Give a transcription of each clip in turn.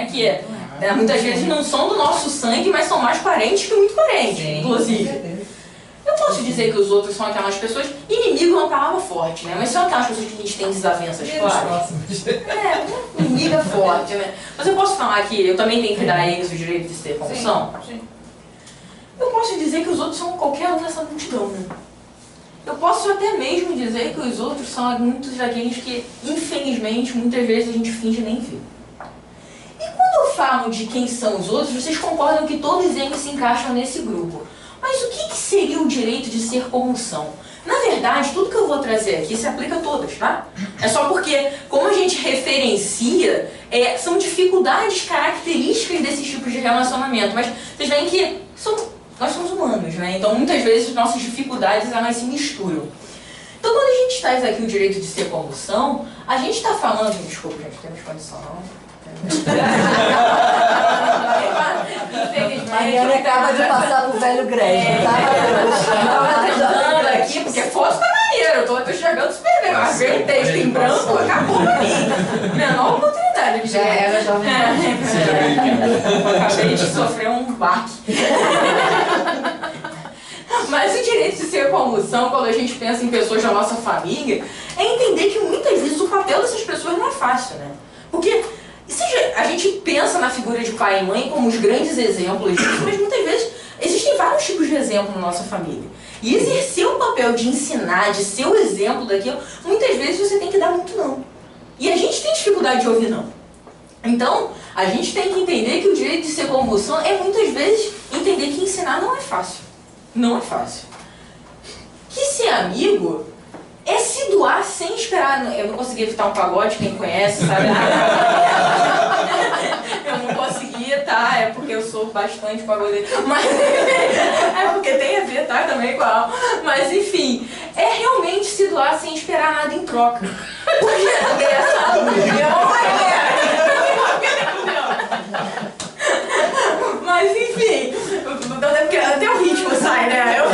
né? Que muitas vezes não são do nosso sangue, mas são mais parentes que muito parentes, inclusive. Eu posso dizer que os outros são aquelas pessoas... Inimigo é uma palavra forte, né? Mas são aquelas pessoas que a gente tem desavenças claras. Inimigo é forte, né? Mas eu posso falar que eu também tenho que dar a eles o direito de ter função? Sim. Eu posso dizer que os outros são qualquer um nessa multidão, né? Eu posso até mesmo dizer que os outros são muitos daqueles que, infelizmente, muitas vezes a gente finge nem ver. E quando eu falo de quem são os outros, vocês concordam que todos eles se encaixam nesse grupo. Mas o que seria o direito de ser como são? Na verdade, tudo que eu vou trazer aqui se aplica a todas, tá? É só porque, como a gente referencia, são dificuldades características desses tipos de relacionamento. Mas vocês veem que nós somos humanos, né? Então, muitas vezes, nossas dificuldades, elas se misturam. Então, quando a gente traz aqui o direito de ser como são, a gente está falando... Desculpa, gente, não temos condição, não. Mariana acaba de passar pro velho Greg, tá? Aqui, porque foto tá maneiro, eu tô chegando super bem, mas ver o texto em branco acabou pra mim. Menor oportunidade de já era, já acabei de sofrer um baque. Mas o direito de ser como são, quando a gente pensa em pessoas da nossa família, é entender que muitas vezes o papel dessas pessoas não é fácil, né? Porque a gente pensa na figura de pai e mãe como os grandes exemplos disso, mas muitas vezes existem vários tipos de exemplo na nossa família. E exercer o papel de ensinar, de ser o exemplo daquilo, muitas vezes você tem que dar muito não. E a gente tem dificuldade de ouvir não. Então, a gente tem que entender que o direito de ser como são é muitas vezes entender que ensinar não é fácil. Não é fácil. Que ser amigo é se doar sem esperar. Eu não consegui evitar um pagode, quem conhece sabe. Eu não conseguia, tá? É porque eu sou bastante pagodeiro. Mas é porque tem a ver, tá? Também igual. Mas enfim, é realmente se doar sem esperar nada em troca. Porque essa união Mas enfim, até o ritmo sai, né? Eu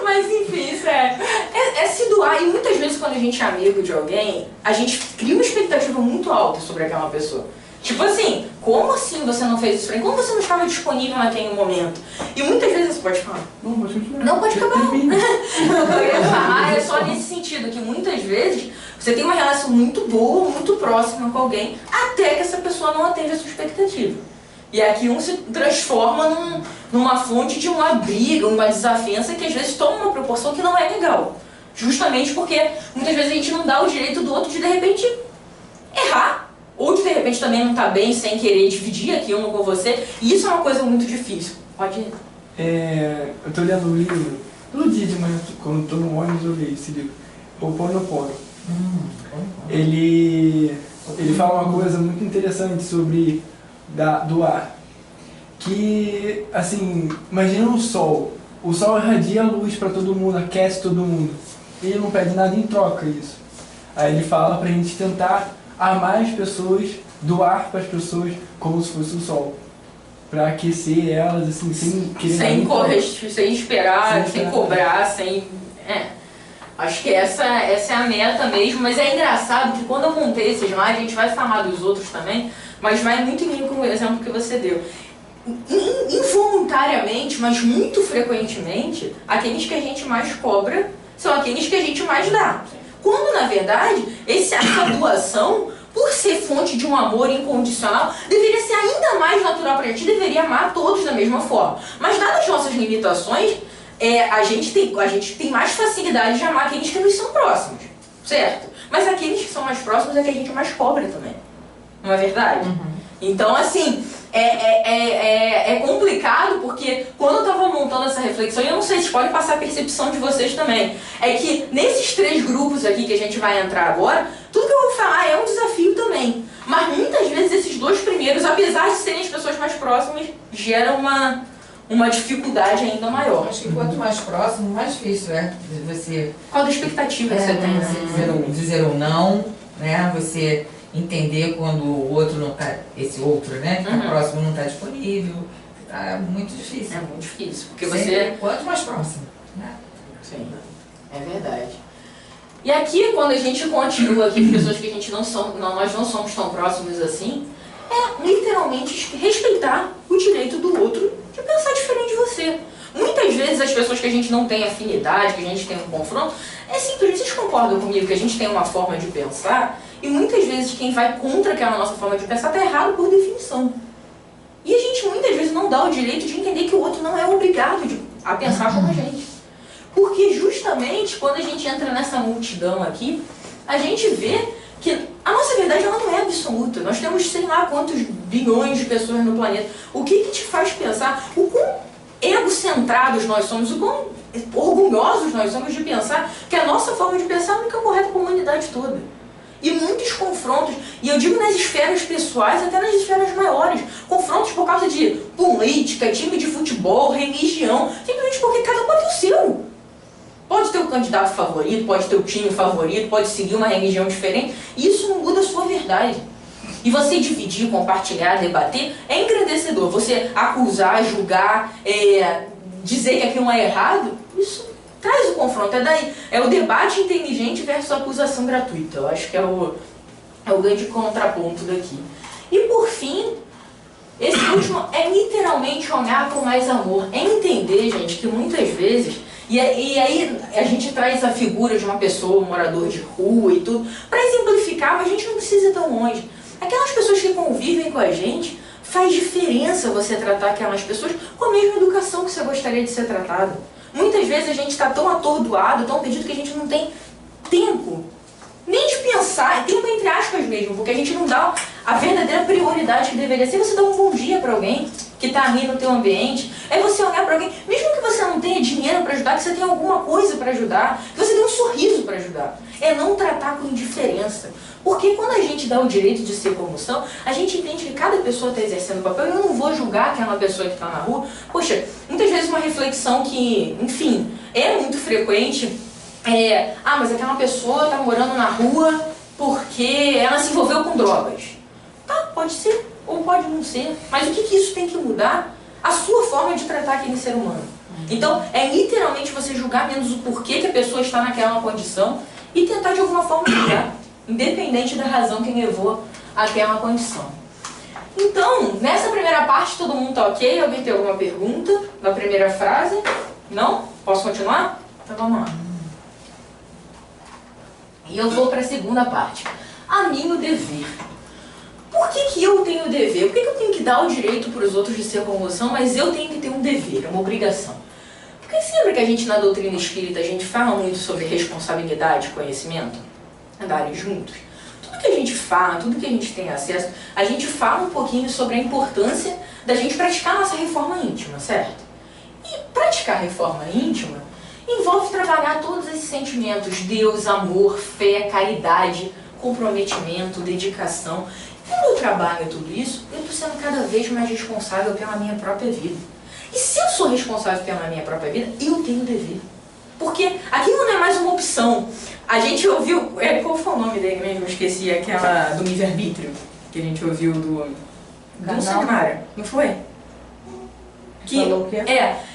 Mas enfim, sério. É se doar. E muitas vezes quando a gente é amigo de alguém, a gente cria uma expectativa muito alta sobre aquela pessoa. Tipo assim, como assim você não fez isso pra mim? Como você não estava disponível naquele momento? E muitas vezes você pode falar. Não, pode acabar. O que eu ia falar é só nesse sentido, que muitas vezes você tem uma relação muito boa, muito próxima com alguém, até que essa pessoa não atende a sua expectativa. E aqui se transforma numa fonte de uma briga, uma desavença que às vezes toma uma proporção que não é legal. Justamente porque muitas vezes a gente não dá o direito do outro de repente errar. Ou de repente também não tá bem sem querer dividir aquilo com você. E isso é uma coisa muito difícil. Pode ir. Eu tô lendo um livro, todo dia de manhã, quando tô no ônibus eu leio esse livro. Ho'oponopono. Ele fala uma coisa muito interessante sobre doar. Que, assim, imagina o sol irradia a luz para todo mundo, aquece todo mundo. Ele não pede nada em troca isso. Aí ele fala pra gente tentar amar as pessoas, doar para as pessoas como se fosse o sol. Pra aquecer elas, assim, sem querer... Sem esperar, sem cobrar, sem... Acho que essa é a meta mesmo, mas é engraçado que quando eu montei esses slides, a gente vai falar dos outros também, mas vai muito em linha com o exemplo que você deu. Involuntariamente, mas muito frequentemente, aqueles que a gente mais cobra são aqueles que a gente mais dá. Quando, na verdade, essa doação, por ser fonte de um amor incondicional, deveria ser ainda mais natural para a gente, deveria amar todos da mesma forma. Mas, dadas as nossas limitações, a gente tem mais facilidade de amar aqueles que nos são próximos, certo? Mas aqueles que são mais próximos é que a gente mais cobra também, não é verdade? Então, assim, é complicado porque quando eu estava montando essa reflexão, e eu não sei se pode passar a percepção de vocês também, é que nesses 3 grupos aqui que a gente vai entrar agora, tudo que eu vou falar é um desafio também. Mas muitas vezes esses 2 primeiros, apesar de serem as pessoas mais próximas, geram uma dificuldade ainda maior. Acho que quanto mais próximo, mais difícil é você... Qual a expectativa que você tem? Você dizer um não, né? Você entender quando o outro não está, esse outro, né? Que está próximo não está disponível. É muito difícil. É muito difícil, porque quanto mais próximo, né? Sim, é verdade. E aqui, quando a gente continua aqui, pessoas que nós não somos tão próximos assim, é literalmente respeitar o direito do outro de pensar diferente de você. Muitas vezes as pessoas que a gente não tem afinidade, que a gente tem um confronto, é simples, vocês concordam comigo que a gente tem uma forma de pensar e muitas vezes quem vai contra aquela nossa forma de pensar está errado por definição. E a gente muitas vezes não dá o direito de entender que o outro não é obrigado a pensar como a gente. Porque justamente quando a gente entra nessa multidão aqui, a gente vê que a nossa verdade ela não é absoluta. Nós temos sei lá quantos bilhões de pessoas no planeta. O que te faz pensar o quão egocentrados nós somos, o quão orgulhosos nós somos de pensar que a nossa forma de pensar é a única correta para a humanidade toda. E muitos confrontos, e eu digo nas esferas pessoais, até nas esferas maiores, confrontos por causa de política, time de futebol, religião, simplesmente porque cada um pode ter o seu. Pode ter o candidato favorito, pode ter o time favorito, pode seguir uma religião diferente, e isso não muda a sua verdade. E você dividir, compartilhar, debater, é engrandecedor. Você acusar, julgar, dizer que aquilo é errado, isso traz o confronto. É o debate inteligente versus a acusação gratuita. Eu acho que é o grande contraponto daqui. E por fim, esse último é literalmente olhar com mais amor. É entender, gente, que muitas vezes... E aí a gente traz a figura de uma pessoa, um morador de rua e tudo, para exemplificar, mas a gente não precisa ir tão longe. Aquelas pessoas que convivem com a gente, faz diferença você tratar aquelas pessoas com a mesma educação que você gostaria de ser tratado. Muitas vezes a gente está tão atordoado, tão perdido, que a gente não tem tempo nem de pensar, tempo entre aspas mesmo, porque a gente não dá a verdadeira prioridade que deveria ser. Você dá um bom dia para alguém que está ali no teu ambiente, é você olhar para alguém, mesmo que você não tenha dinheiro para ajudar, que você tenha alguma coisa para ajudar, que você tenha um sorriso para ajudar. É não tratar com indiferença. Porque quando a gente dá o direito de ser como são, a gente entende que cada pessoa está exercendo o papel. Eu não vou julgar aquela pessoa que está na rua. Poxa, muitas vezes uma reflexão que, enfim, é muito frequente mas aquela pessoa está morando na rua porque ela se envolveu com drogas. Tá, pode ser ou pode não ser. Mas o que isso tem que mudar? A sua forma de tratar aquele ser humano. Então, é literalmente você julgar menos o porquê que a pessoa está naquela condição e tentar de alguma forma mudar, independente da razão que levou àquela condição. Então, nessa primeira parte, todo mundo está ok? Alguém tem alguma pergunta na primeira frase? Não? Posso continuar? Então vamos lá. E eu vou para a segunda parte. A mim o dever. Por que eu tenho o dever? Por que eu tenho que dar o direito para os outros de ser como são, mas eu tenho que ter um dever, uma obrigação? Porque sempre que a gente na doutrina espírita, a gente fala muito sobre responsabilidade e conhecimento, andarem juntos, tudo que a gente fala, tudo que a gente tem acesso, a gente fala um pouquinho sobre a importância da gente praticar a nossa reforma íntima, certo? E praticar a reforma íntima envolve trabalhar todos esses sentimentos: Deus, amor, fé, caridade, comprometimento, dedicação. Quando eu trabalho tudo isso, eu estou sendo cada vez mais responsável pela minha própria vida. E se eu sou responsável pela minha própria vida, eu tenho dever. Porque aquilo não é mais uma opção. A gente ouviu... qual foi o nome dele mesmo? Eu esqueci. Aquela do livre-arbítrio que a gente ouviu do Samara. Não foi? Falou o quê?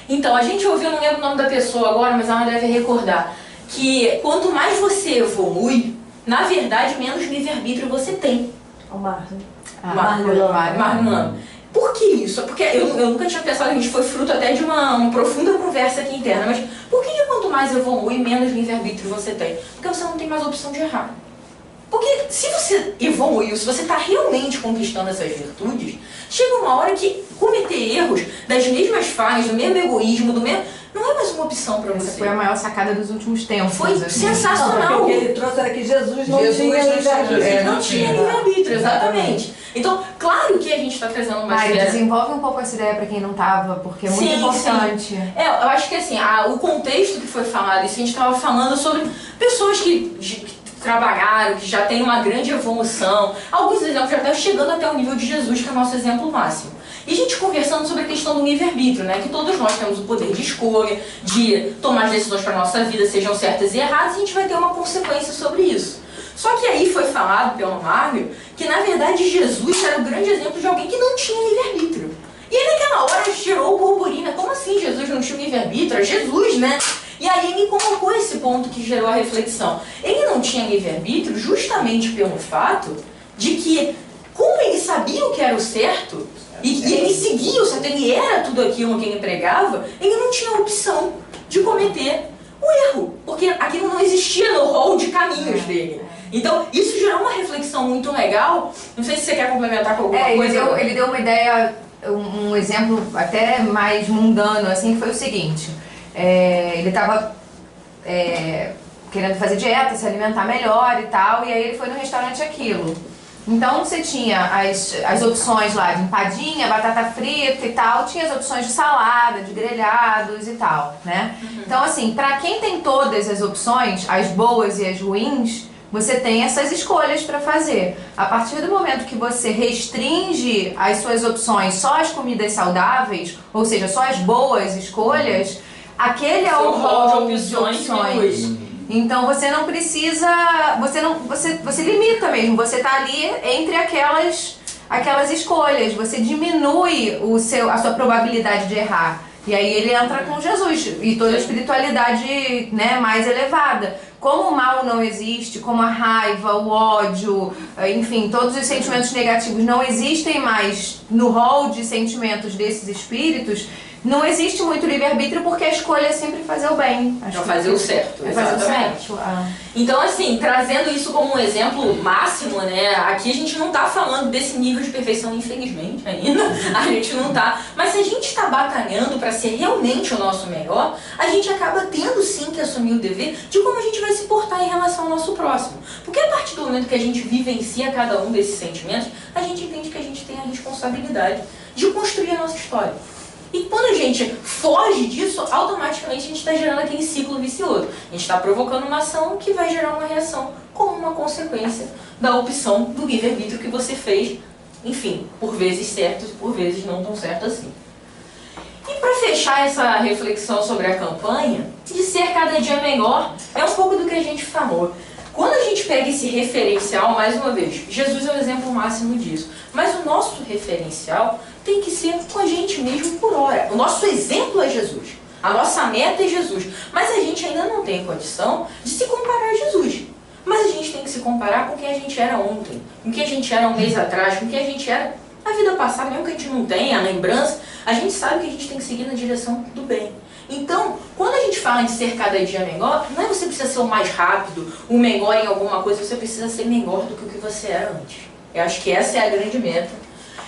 Então, a gente ouviu, não lembro o nome da pessoa agora, mas ela deve recordar, que quanto mais você evolui, na verdade, menos livre-arbítrio você tem. O Marlon. Marlon. Por que isso? Porque eu nunca tinha pensado, a gente foi fruto até de uma profunda conversa aqui interna, mas por que quanto mais evolui, menos livre-arbítrio você tem? Porque você não tem mais opção de errar. Porque se você evoluiu, se você está realmente conquistando essas virtudes, chega uma hora que cometer erros das mesmas falhas, do mesmo egoísmo, não é mais uma opção para você. Essa foi a maior sacada dos últimos tempos. Foi sensacional. O que ele trouxe era que Jesus não tinha livre-arbítrio. Não tinha livre-arbítrio, exatamente. Então, claro que a gente está trazendo uma esfera... desenvolve um pouco essa ideia para quem não estava, porque é muito importante. Sim. Eu acho que assim, o contexto que foi falado, isso a gente estava falando sobre pessoas que trabalharam, que já têm uma grande evolução. Alguns exemplos já estão chegando até o nível de Jesus, que é o nosso exemplo máximo. E a gente conversando sobre a questão do livre-arbítrio, né? Que todos nós temos o poder de escolha, de tomar as decisões para a nossa vida, sejam certas e erradas, e a gente vai ter uma consequência sobre isso. Só que aí foi falado pelo Mário que, na verdade, Jesus era o grande exemplo de alguém que não tinha livre-arbítrio. E aí, naquela hora, gerou o burburinho. Como assim Jesus não tinha livre-arbítrio? É Jesus, né? E aí me colocou esse ponto que gerou a reflexão. Ele não tinha livre-arbítrio justamente pelo fato de que, como ele sabia o que era o certo, e ele seguia o certo, ele era tudo aquilo que ele pregava, ele não tinha opção de cometer o erro, porque aquilo não existia no rol de caminhos dele. Então, isso gerou uma reflexão muito legal. Não sei se você quer complementar com alguma coisa. Ele deu uma ideia, um exemplo até mais mundano, assim, que foi o seguinte. Ele estava querendo fazer dieta, se alimentar melhor e tal, e aí ele foi no restaurante Aquilo. Então você tinha as opções lá de empadinha, batata frita e tal, tinha as opções de salada, de grelhados e tal, né? Então assim, pra quem tem todas as opções, as boas e as ruins, você tem essas escolhas para fazer. A partir do momento que você restringe as suas opções só às comidas saudáveis, ou seja, só as boas escolhas, aquele é o rol de opções. Então você não precisa, você limita mesmo, você tá ali entre aquelas escolhas, você diminui a sua probabilidade de errar. E aí ele entra com Jesus e toda a espiritualidade, né, mais elevada. Como o mal não existe, como a raiva, o ódio, enfim, todos os sentimentos negativos não existem mais no rol de sentimentos desses espíritos, não existe muito livre-arbítrio porque a escolha é sempre fazer o bem. É fazer o certo, exatamente. Então, assim, trazendo isso como um exemplo máximo, né? Aqui a gente não tá falando desse nível de perfeição, infelizmente, ainda. A gente não tá. Mas se a gente tá batalhando para ser realmente o nosso melhor, a gente acaba tendo sim que assumir o dever de como a gente vai se portar em relação ao nosso próximo. Porque a partir do momento que a gente vivencia cada um desses sentimentos, a gente entende que a gente tem a responsabilidade de construir a nossa história. E quando a gente foge disso, automaticamente a gente está gerando aquele ciclo vicioso. A gente está provocando uma ação que vai gerar uma reação como uma consequência da opção do livre-arbítrio que você fez, enfim, por vezes certos e por vezes não tão certo assim. E para fechar essa reflexão sobre a campanha, de ser cada dia melhor, é um pouco do que a gente falou. Quando a gente pega esse referencial, mais uma vez, Jesus é o exemplo máximo disso, mas o nosso referencial tem que ser com a gente mesmo por hora. O nosso exemplo é Jesus, a nossa meta é Jesus, mas a gente ainda não tem condição de se comparar a Jesus. Mas a gente tem que se comparar com quem a gente era ontem, com quem a gente era um mês atrás, com quem a gente era na vida passada, mesmo que a gente não tenha a lembrança, a gente sabe que a gente tem que seguir na direção do bem. Então, quando a gente fala de ser cada dia melhor, não é você precisa ser o mais rápido, o melhor em alguma coisa, você precisa ser melhor do que o que você era antes. Eu acho que essa é a grande meta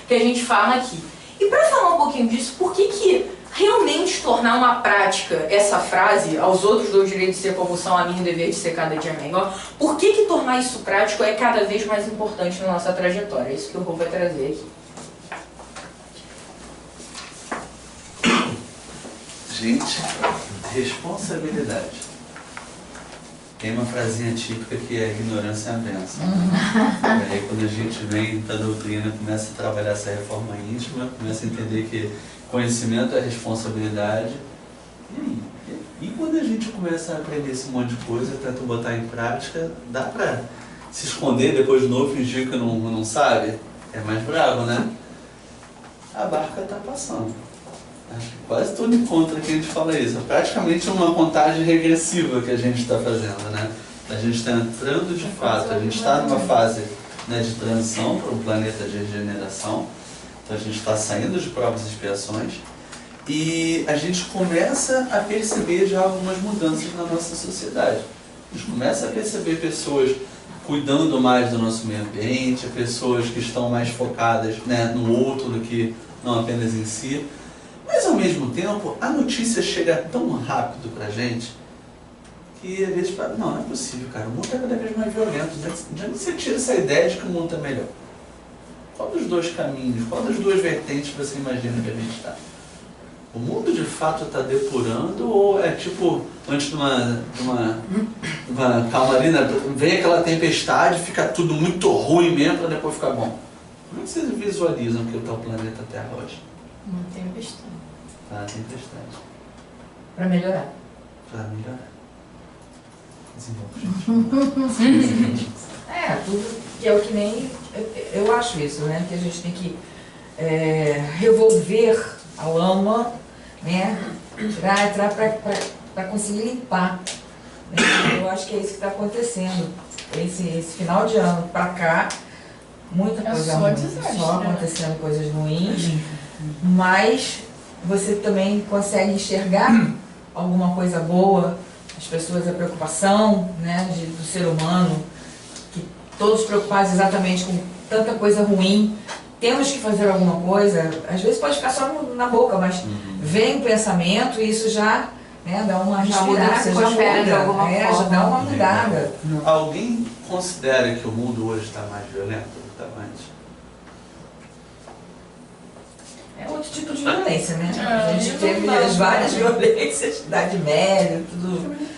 que a gente fala aqui. E para falar um pouquinho disso, por que realmente tornar uma prática essa frase, aos outros dou o direito de ser como são, a mim o dever de ser cada dia melhor, por que tornar isso prático é cada vez mais importante na nossa trajetória? É isso que o Rô vai trazer aqui. Gente, responsabilidade. Tem uma frasinha típica que é ignorância é a benção. E aí quando a gente vem da doutrina, começa a trabalhar essa reforma íntima, começa a entender que conhecimento é responsabilidade. E quando a gente começa a aprender esse monte de coisa, tenta botar em prática, dá pra se esconder depois de novo, fingir que não sabe? É mais bravo, né? A barca tá passando. Acho que quase todo encontro que a gente fala isso. É praticamente uma contagem regressiva que a gente está fazendo, né? A gente está entrando de fato, a gente está numa fase, né, de transição para um planeta de regeneração. Então a gente está saindo de provas e expiações e a gente começa a perceber já algumas mudanças na nossa sociedade. A gente começa a perceber pessoas cuidando mais do nosso meio ambiente, pessoas que estão mais focadas, né, no outro do que não apenas em si. Mas ao mesmo tempo, a notícia chega tão rápido pra gente que às vezes fala, não é possível, cara, o mundo é cada vez mais violento. De onde você tira essa ideia de que o mundo está melhor? Qual dos dois caminhos, qual das duas vertentes você imagina que a gente está? O mundo de fato está depurando ou é tipo, antes de uma calmaria, vem aquela tempestade, fica tudo muito ruim mesmo para depois ficar bom? Como é que vocês visualizam que está o planeta Terra hoje? Uma tempestade. Ah, tempestade. Para melhorar. Para melhorar. Desenvolve, gente. Tudo que é o que nem... Eu acho isso, né? Que a gente tem que revolver a lama, né? Entrar para para conseguir limpar. Né? Eu acho que é isso que está acontecendo. Esse final de ano para cá, muita coisa ruim, só acontecendo coisas ruins, mas você também consegue enxergar alguma coisa boa, as pessoas, a preocupação, né, do ser humano, que todos preocupados exatamente com tanta coisa ruim. Temos que fazer alguma coisa, às vezes pode ficar só na boca, mas vem o pensamento e isso já, né, dá uma respirada, já muda, de alguma já forma. dá uma mudada. Alguém considera que o mundo hoje está mais violento do que estava antes? É outro tipo de violência, né? É, A gente não teve dá. várias violências, Idade Média, tudo.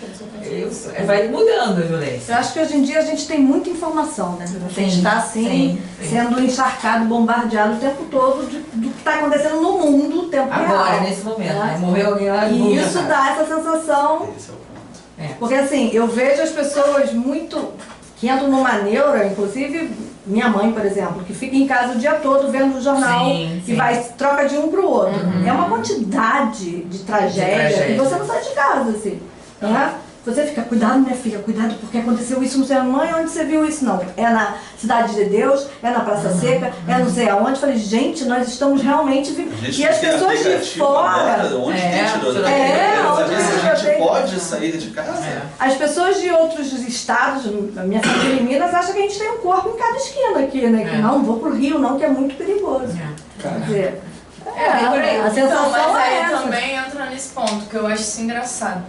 Isso, vai mudando a violência. Eu acho que hoje em dia a gente tem muita informação, né? A gente Sim, está assim, sim. sendo encharcado, bombardeado o tempo todo do que está acontecendo no mundo o tempo Agora, real. nesse momento, né? né? Morreu alguém lá e E isso dá essa sensação, Esse é o ponto. porque assim, eu vejo as pessoas muito que entram numa neura, inclusive minha mãe, por exemplo, que fica em casa o dia todo vendo o jornal Sim, e sim. vai troca de um para o outro. É uma quantidade de tragédia que você não sai de casa, assim. Né? Você fica, cuidado minha filha, cuidado porque aconteceu isso, não sei mãe, onde você viu isso? Não, é na Cidade de Deus, é na Praça Seca, é não sei aonde. Falei, gente, nós estamos realmente vivendo. E as pessoas de fora, Onde tem tiroteio? onde tem A gente tiroteio. pode sair de casa? as pessoas de outros estados, a minha família em Minas, acha que a gente tem um corpo em cada esquina aqui, né? Que não vou pro Rio, não, que é muito perigoso. Quer dizer, bem por aí. a sensação Então, mas é aí essa. também entra nesse ponto, que eu acho isso engraçado.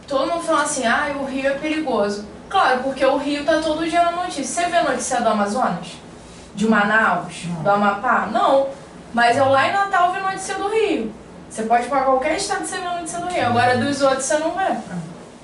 Todo mundo fala assim, o Rio é perigoso. Claro, porque o Rio tá todo dia na notícia. Você vê a notícia do Amazonas? De Manaus? Do Amapá? Não. Mas eu lá em Natal vi notícia do Rio. Você pode ir pra qualquer estado e você vê a notícia do Rio. Agora dos outros você não vê.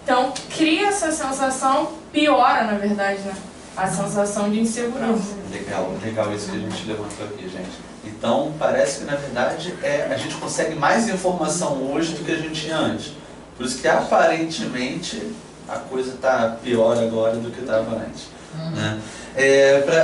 Então cria essa sensação, piora na verdade, né? A sensação de insegurança. Legal isso que a gente levantou aqui, gente. Então, parece que na verdade a gente consegue mais informação hoje do que a gente tinha antes. Por isso que aparentemente a coisa está pior agora do que estava antes. Né?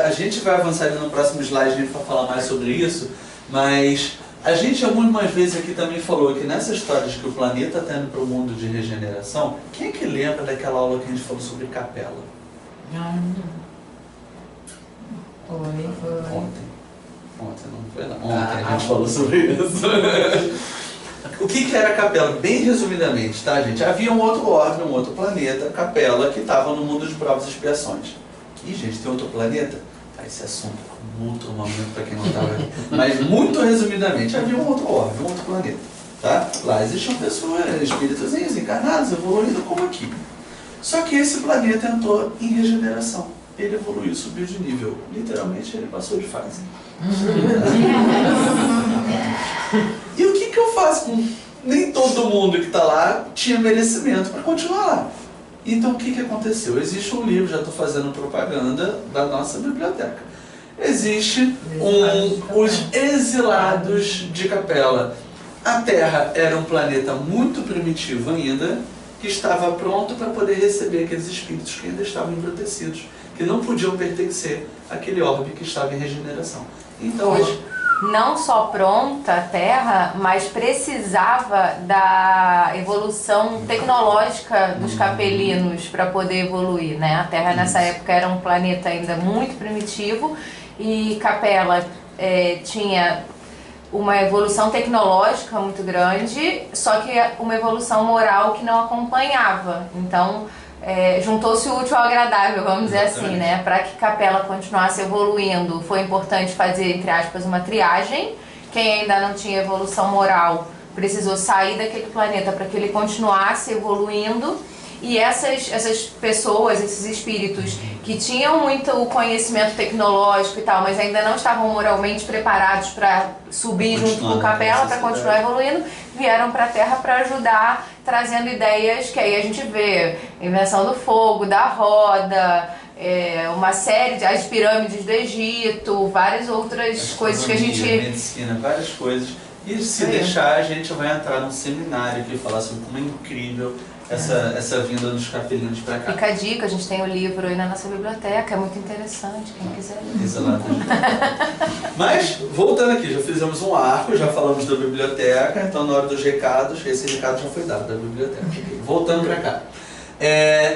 A gente vai avançar ali no próximo slide, a gente vai falar mais sobre isso, mas a gente algumas vezes aqui também falou que nessa história de que o planeta está indo para o mundo de regeneração, quem é que lembra daquela aula que a gente falou sobre capela? Ontem não foi não. Ontem a gente falou sobre isso. O que era a Capela? Bem resumidamente, tá, gente? Havia um outro orbe, um outro planeta, Capela, que estava no mundo de provas e expiações. E, gente, tem outro planeta? Tá, esse assunto é um outro momento para quem não estava aqui. Mas, muito resumidamente, havia um outro orbe, um outro planeta. Tá? Lá existiam pessoas, espíritos encarnados, evoluindo como aqui. Só que esse planeta entrou em regeneração. Ele evoluiu, subiu de nível. Literalmente, ele passou de fase. E o que eu faço com... Nem todo mundo que está lá tinha merecimento para continuar lá. Então o que aconteceu? Existe um livro, já estou fazendo propaganda da nossa biblioteca. Existe Os Exilados de Capela. A Terra era um planeta muito primitivo ainda, que estava pronto para poder receber aqueles espíritos que ainda estavam embrutecidos, que não podiam pertencer àquele orbe que estava em regeneração. Então hoje... Não só pronta a Terra, mas precisava da evolução tecnológica dos capelinos para poder evoluir, né? A Terra nessa época era um planeta ainda muito primitivo e Capela tinha uma evolução tecnológica muito grande, só que uma evolução moral que não acompanhava. Então juntou-se o útil ao agradável, vamos dizer assim, né? Para que Capela continuasse evoluindo, foi importante fazer, entre aspas, uma triagem. Quem ainda não tinha evolução moral precisou sair daquele planeta para que ele continuasse evoluindo. E essas pessoas, esses espíritos que tinham muito conhecimento tecnológico e tal, mas ainda não estavam moralmente preparados para subir junto com Capela, para continuar evoluindo, vieram para a Terra para ajudar, trazendo ideias que aí a gente vê, invenção do fogo, da roda, uma série de as pirâmides do Egito, várias outras coisas que a gente... medicina, várias coisas. E se deixar, a gente vai entrar num seminário que falar sobre como é incrível essa vinda dos capelinos para cá. Fica a dica, a gente tem o livro aí na nossa biblioteca, é muito interessante, quem quiser ler. Exatamente. Mas, voltando aqui, já fizemos um arco, já falamos da biblioteca, então na hora dos recados, esse recado já foi dado da biblioteca. Voltando pra cá.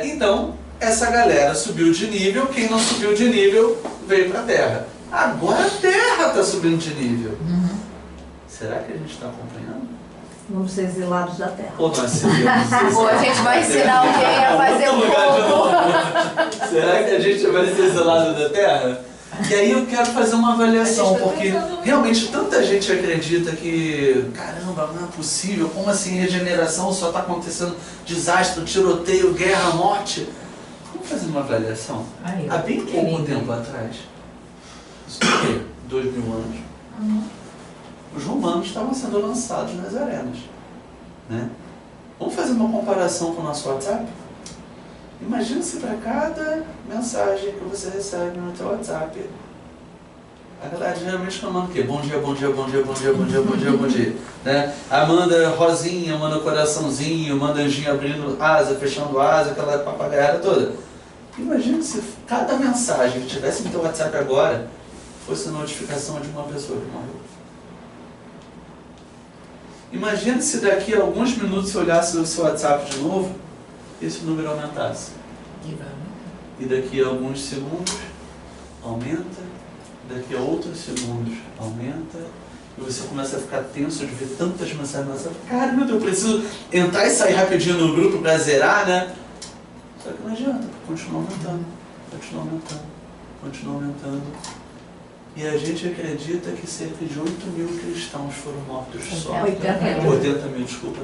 Então, essa galera subiu de nível, quem não subiu de nível veio pra Terra. Agora a Terra está subindo de nível. Será que a gente está acompanhando? Vamos ser exilados da Terra. Ou nós seremos Ou a gente vai ensinar alguém a fazer um pouco. Será que a gente vai ser exilado da Terra? E aí eu quero fazer uma avaliação, porque realmente tanta gente acredita que, caramba, não é possível, como assim regeneração só está acontecendo desastre, tiroteio, guerra, morte? Vamos fazer uma avaliação? Há bem pouco tempo atrás, isso o quê? 2000 anos, os romanos estavam sendo lançados nas arenas, né? Vamos fazer uma comparação com o nosso WhatsApp? Imagina se para cada mensagem que você recebe no seu WhatsApp, a galera geralmente chamando o quê? Bom dia, bom dia, bom dia, bom dia, bom dia, bom dia, bom dia. Né? Manda rosinha, manda coraçãozinho, manda anjinho abrindo asa, fechando asa, aquela papagaiada toda. Imagina se cada mensagem que tivesse no teu WhatsApp agora fosse notificação de uma pessoa que morreu. Imagina se daqui a alguns minutos você olhasse o seu WhatsApp de novo, esse número aumentasse. E daqui a alguns segundos, aumenta. Daqui a outros segundos, aumenta. E você começa a ficar tenso de ver tantas mensagens no WhatsApp. Cara, meu Deus, eu preciso entrar e sair rapidinho no grupo pra zerar, né? Só que não adianta, continua aumentando, continua aumentando, continua aumentando. E a gente acredita que cerca de 8.000 cristãos foram mortos só. 80 mil, desculpa.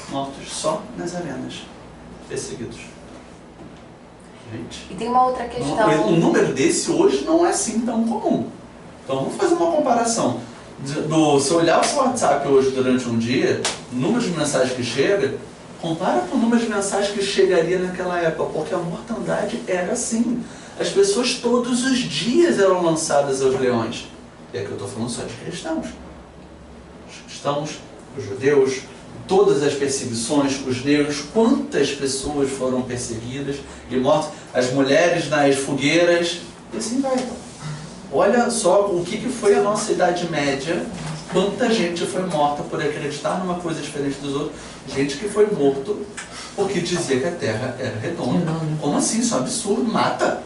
Mortos só nas arenas. Perseguidos. Gente. E tem uma outra questão. Um número desse hoje não é assim tão comum. Então vamos fazer uma comparação. Se olhar o seu WhatsApp hoje durante um dia, o número de mensagens que chega, compara com o número de mensagens que chegaria naquela época, porque a mortandade era assim. As pessoas todos os dias eram lançadas aos leões. E aqui eu estou falando só de cristãos. Os cristãos, os judeus, todas as perseguições, os negros, quantas pessoas foram perseguidas e mortas, as mulheres nas fogueiras, e assim vai. Olha só o que foi a nossa Idade Média, quanta gente foi morta por acreditar numa coisa diferente dos outros, gente que foi morto porque dizia que a Terra era redonda. Como assim? Isso é um absurdo, mata.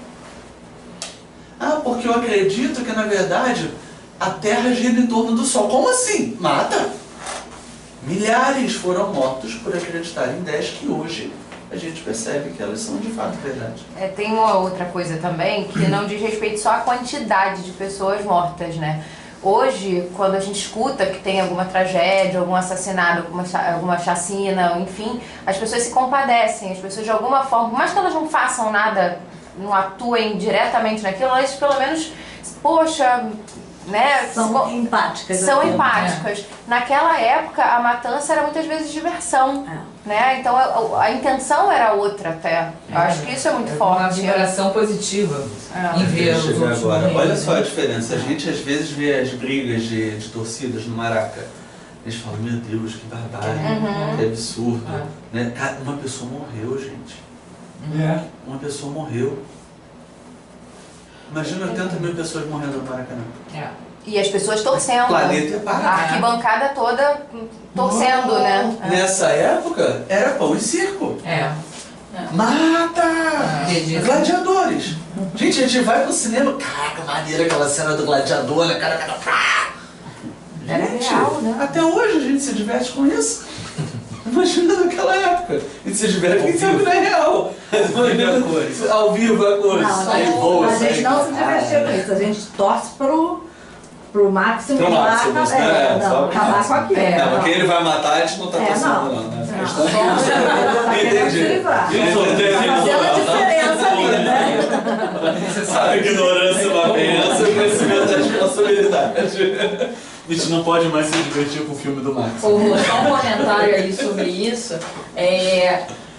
Porque eu acredito que na verdade a Terra gira em torno do Sol. Como assim? Mata. Milhares foram mortos por acreditar em ideias que hoje a gente percebe que elas são de fato verdade. Tem uma outra coisa também que não diz respeito só à quantidade de pessoas mortas, né? Hoje, quando a gente escuta que tem alguma tragédia, algum assassinato, alguma chacina, enfim, as pessoas se compadecem, as pessoas de alguma forma, por mais que elas não façam nada, não atuem diretamente naquilo, elas pelo menos, poxa, né? São empáticas. São empáticas. Naquela época, a matança era muitas vezes diversão, né? Então a intenção era outra até. Eu acho que isso é muito forte. Uma vibração positiva em ver os outros agora. Olha só a diferença. A gente às vezes vê as brigas de torcidas no Maraca. A gente fala, meu Deus, que barbárie, que absurdo. Né? Cara, uma pessoa morreu, gente. Uma pessoa morreu. Imagina 80 mil pessoas morrendo no Maracanã. E as pessoas torcendo. O planeta ia parar. A arquibancada toda torcendo, né? Nessa época, era pão e circo. Mata! Gladiadores. Gente, a gente vai pro cinema. Caraca, maneira aquela cena do gladiador, né? Cara. Era real, né? Até hoje a gente se diverte com isso. Imagina naquela época. E se diverte, quem sabe não é real. Ao vivo a cores. A gente não se divertiu com isso. A gente torce pro máximo. Pro máximo, né? Não, acabar com aquilo. Não, quem ele vai matar, a gente não tá torcendo, não. Né? Entendi. Tá fazendo a diferença ali, né? A ignorância é uma benção e o conhecimento é responsabilidade. A gente não pode mais se divertir com o filme do Max. Só um comentário aí sobre isso.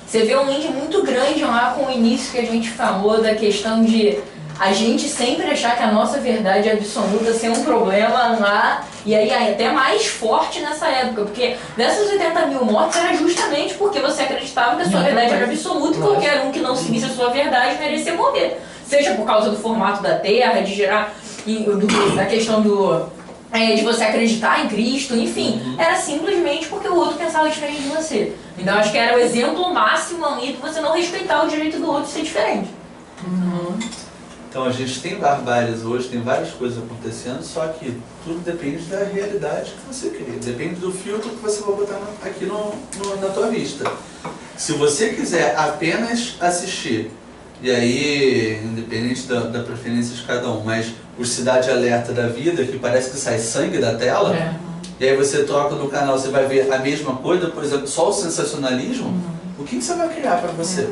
Você vê um link muito grande lá com o início que a gente falou da questão de a gente sempre achar que a nossa verdade absoluta ser um problema lá, e aí até mais forte nessa época, porque dessas 80 mil mortes era justamente porque você acreditava que a sua verdade era absoluta e qualquer um que não seguisse a sua verdade merecia morrer. Seja por causa do formato da Terra, de gerar da questão de você acreditar em Cristo, enfim, era simplesmente porque o outro pensava diferente de você. Então acho que era o exemplo máximo ali de você não respeitar o direito do outro ser diferente. Então a gente tem barbáries hoje, tem várias coisas acontecendo, só que tudo depende da realidade que você cria, depende do filtro que você vai botar aqui na tua vista. Se você quiser apenas assistir, e aí, independente da preferência de cada um, mas o Cidade Alerta da vida, que parece que sai sangue da tela, e aí você troca no canal, você vai ver a mesma coisa, por exemplo, só o sensacionalismo, o que você vai criar para você?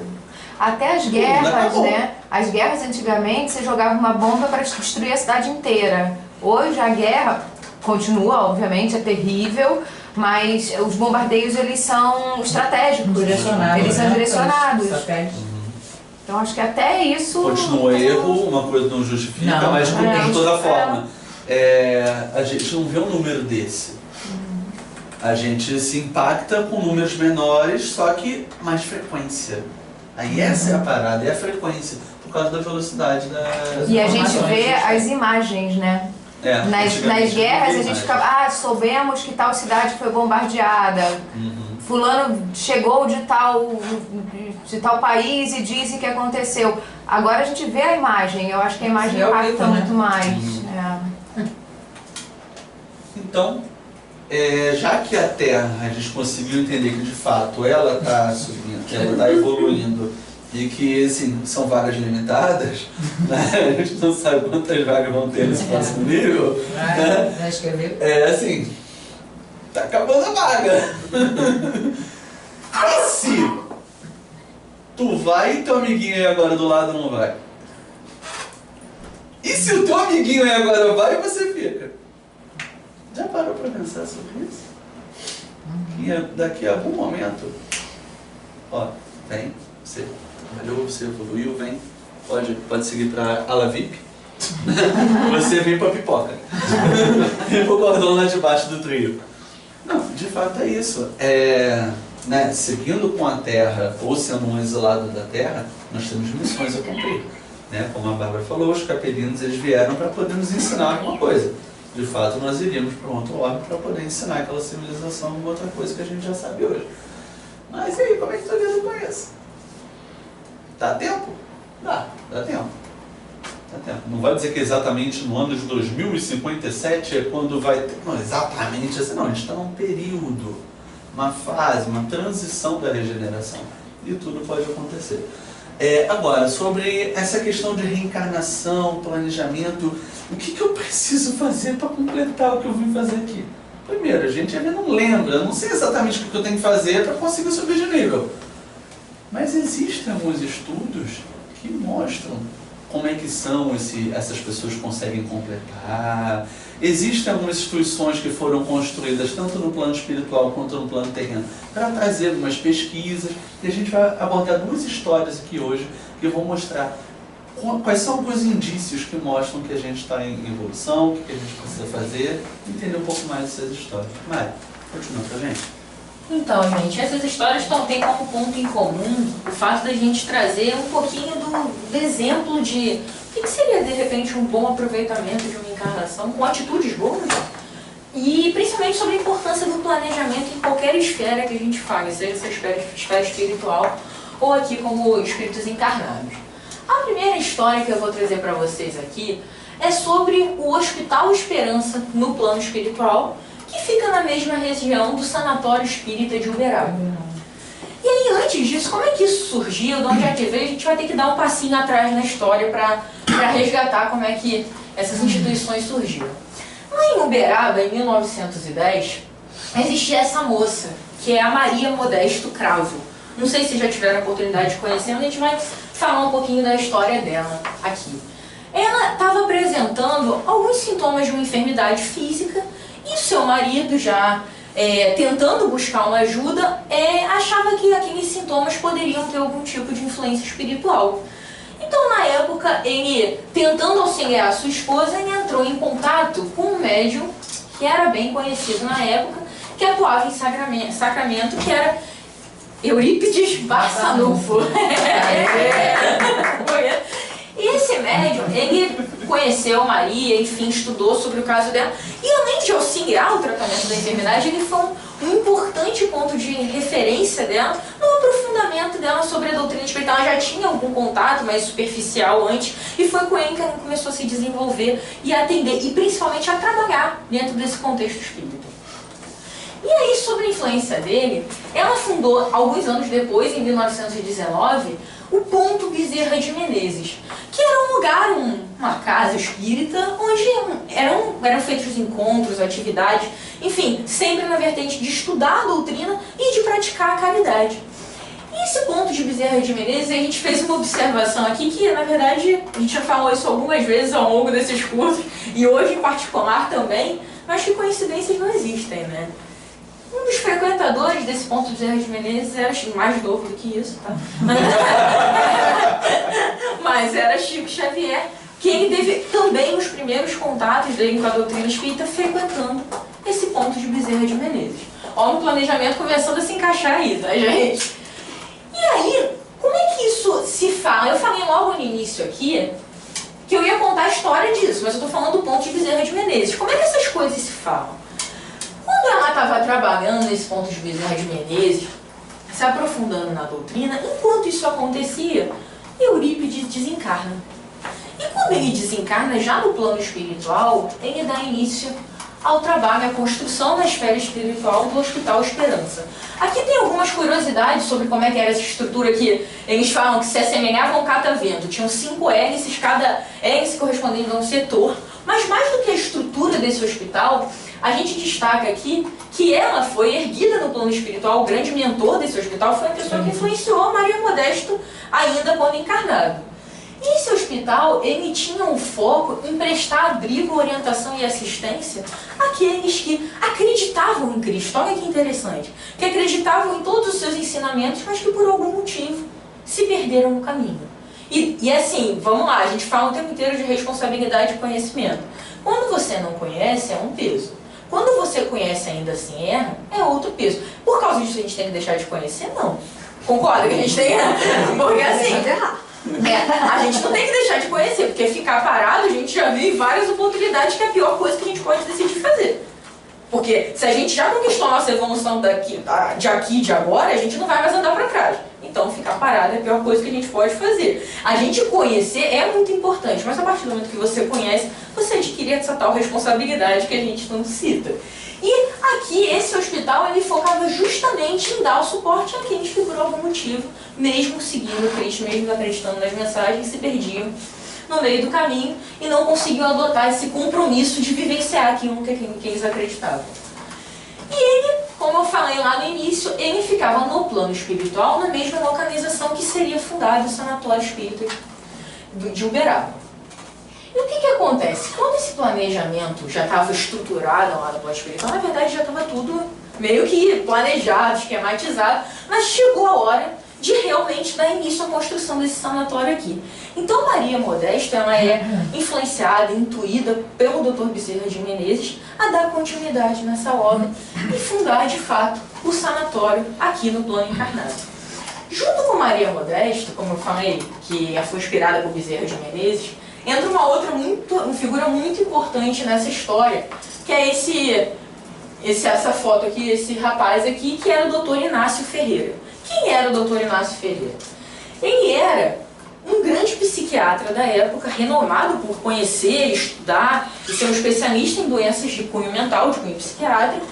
Até as guerras, né? As guerras antigamente, você jogava uma bomba para destruir a cidade inteira. Hoje a guerra continua, obviamente, é terrível, mas os bombardeios, eles são estratégicos. Direcionados. Eles são direcionados. Estratégico. Então acho que até isso... Continua erro, uma coisa não justifica, Não, mas de toda forma, a gente não vê um número desse. A gente se impacta com números menores, só que mais frequência. Aí essa é a parada, é a frequência, por causa da velocidade das E a gente informações. vê as imagens, né? Nas guerras a gente fica, soubemos que tal cidade foi bombardeada. Fulano chegou de tal país e disse que aconteceu. Agora a gente vê a imagem, eu acho que a imagem impacta muito mais. Então, já que a Terra, a gente conseguiu entender que de fato ela está subindo, que ela está evoluindo e que assim, são vagas limitadas, né? A gente não sabe quantas vagas vão ter nesse próximo nível, né? Já escreveu? Assim, tá acabando a vaga. E se tu vai e teu amiguinho aí agora do lado não vai? E se o teu amiguinho aí agora vai e você fica? Já parou para pensar sobre isso? Que daqui a algum momento, vem, você trabalhou, você evoluiu, vem, pode seguir para ala VIP, você vem para pipoca, vem para o cordão lá debaixo do trio. Não, de fato é isso. Né, seguindo com a Terra ou sendo um exilado da Terra, nós temos missões a cumprir. Né? Como a Bárbara falou, os capelinos eles vieram para poder nos ensinar alguma coisa. De fato, nós iríamos para um outro orbe para poder ensinar aquela civilização uma outra coisa que a gente já sabe hoje. Mas e aí, como é que tu lida com isso? Dá tempo? Dá tempo. Dá tempo. Não vai dizer que exatamente no ano de 2057 é quando vai ter... Não, exatamente assim, não. A gente está num período, uma fase, uma transição da regeneração. E tudo pode acontecer. Agora, sobre essa questão de reencarnação, planejamento, o que eu preciso fazer para completar o que eu vim fazer aqui? Primeiro, a gente ainda não lembra, não sei exatamente o que eu tenho que fazer para conseguir subir de nível. Mas existem alguns estudos que mostram como é que essas pessoas conseguem completar. Existem algumas instituições que foram construídas tanto no plano espiritual quanto no plano terreno para trazer algumas pesquisas, e a gente vai abordar duas histórias aqui hoje que eu vou mostrar quais são alguns indícios que mostram que a gente está em evolução, o que a gente precisa fazer, entender um pouco mais dessas histórias. Mari, continua pra gente. Então, gente, essas histórias têm como ponto em comum o fato da gente trazer um pouquinho do exemplo de o que seria, de repente, um bom aproveitamento de uma encarnação com atitudes boas, e principalmente sobre a importância do planejamento em qualquer esfera que a gente faz, seja essa esfera espiritual ou aqui como espíritos encarnados. A primeira história que eu vou trazer para vocês aqui é sobre o Hospital Esperança no plano espiritual, que fica na mesma região do Sanatório Espírita de Uberaba. E aí, antes disso, como é que isso surgiu, de onde é que veio? A gente vai ter que dar um passinho atrás na história para resgatar como é que essas instituições surgiram. Lá em Uberaba, em 1910, existia essa moça, que é a Maria Modesto Cravo. Não sei se já tiveram a oportunidade de conhecer, mas a gente vai falar um pouquinho da história dela aqui. Ela estava apresentando alguns sintomas de uma enfermidade física e o seu marido, já tentando buscar uma ajuda, achava que aqueles sintomas poderiam ter algum tipo de influência espiritual. Então, na época, ele, tentando auxiliar a sua esposa, ele entrou em contato com um médium que era bem conhecido na época, que atuava em Sacramento, que era Eurípides Barçanufo. E esse médium, ele conheceu Maria, enfim, estudou sobre o caso dela. E além de auxiliar o tratamento da enfermidade, ele foi um importante ponto de referência dela no aprofundamento dela sobre a doutrina espírita. Ela já tinha algum contato mais superficial antes, e foi com ele que ela começou a se desenvolver e a atender, e principalmente a trabalhar dentro desse contexto espírita. E aí, sobre a influência dele, ela fundou, alguns anos depois, em 1919, o Ponto Bezerra de Menezes, que era um lugar, uma casa espírita, onde eram feitos encontros, atividades, enfim, sempre na vertente de estudar a doutrina e de praticar a caridade. E esse Ponto de Bezerra de Menezes, a gente fez uma observação aqui que, na verdade, a gente já falou isso algumas vezes ao longo desses cursos, e hoje em particular também, mas que coincidências não existem, né? Um dos frequentadores desse Ponto de Bezerra de Menezes era mais novo do que isso, tá? Mas era Chico Xavier, que ele teve também os primeiros contatos dele com a doutrina espírita frequentando esse Ponto de Bezerra de Menezes. Ó, no planejamento começando a se encaixar aí, tá, gente? E aí, como é que isso se fala? Eu falei logo no início aqui que eu ia contar a história disso, mas eu tô falando do Ponto de Bezerra de Menezes. Como é que essas coisas se falam? Quando ela estava trabalhando nesse Ponto de Bezerra de Menezes, se aprofundando na doutrina, enquanto isso acontecia, Eurípides desencarna. E quando ele desencarna, já no plano espiritual, ele dá início ao trabalho, à construção da esfera espiritual do Hospital Esperança. Aqui tem algumas curiosidades sobre como é que era essa estrutura que eles falam que se assemelhava a um catavento. Tinham 5 hélices, cada hélice correspondendo a um setor. Mas mais do que a estrutura desse hospital, a gente destaca aqui que ela foi erguida no plano espiritual, o grande mentor desse hospital foi a pessoa que influenciou Maria Modesto ainda quando encarnado. E esse hospital, ele tinha um foco em prestar abrigo, orientação e assistência àqueles que acreditavam em Cristo. Olha que interessante. Que acreditavam em todos os seus ensinamentos, mas que por algum motivo se perderam no caminho. E assim, vamos lá, a gente fala o tempo inteiro de responsabilidade e conhecimento. Quando você não conhece, é um peso. Quando você conhece ainda assim erra, é outro peso. Por causa disso a gente tem que deixar de conhecer? Não. Concorda que a gente tem? Porque assim, a gente não tem que deixar de conhecer, porque ficar parado, a gente já viu em várias oportunidades que é a pior coisa que a gente pode decidir fazer. Porque se a gente já conquistou a nossa evolução de aqui e de agora, a gente não vai mais andar para trás. Então, ficar parado é a pior coisa que a gente pode fazer. A gente conhecer é muito importante, mas a partir do momento que você conhece, você adquire essa tal responsabilidade que a gente não cita. E aqui, esse hospital, ele focava justamente em dar o suporte àqueles que, por algum motivo, mesmo seguindo Cristo, mesmo acreditando nas mensagens, se perdiam no meio do caminho e não conseguiam adotar esse compromisso de vivenciar aquilo que eles acreditavam. E ele, como eu falei lá no início, ele ficava no plano espiritual, na mesma localização que seria fundado o Sanatório Espírita de Uberaba. E o que acontece? Quando esse planejamento já estava estruturado lá no plano espiritual, na verdade já estava tudo meio que planejado, esquematizado, mas chegou a hora de realmente dar início à construção desse sanatório aqui. Então Maria Modesto, ela é influenciada, intuída pelo Dr. Bezerra de Menezes a dar continuidade nessa obra e fundar de fato o sanatório aqui no plano encarnado. Junto com Maria Modesto, como eu falei, que foi inspirada por Bezerra de Menezes, entra uma figura muito importante nessa história, que é essa foto aqui, esse rapaz aqui, que era o Dr. Inácio Ferreira. Quem era o Dr. Inácio Ferreira? Ele era um grande psiquiatra da época, renomado por conhecer, estudar e ser um especialista em doenças de cunho mental, de cunho psiquiátrico.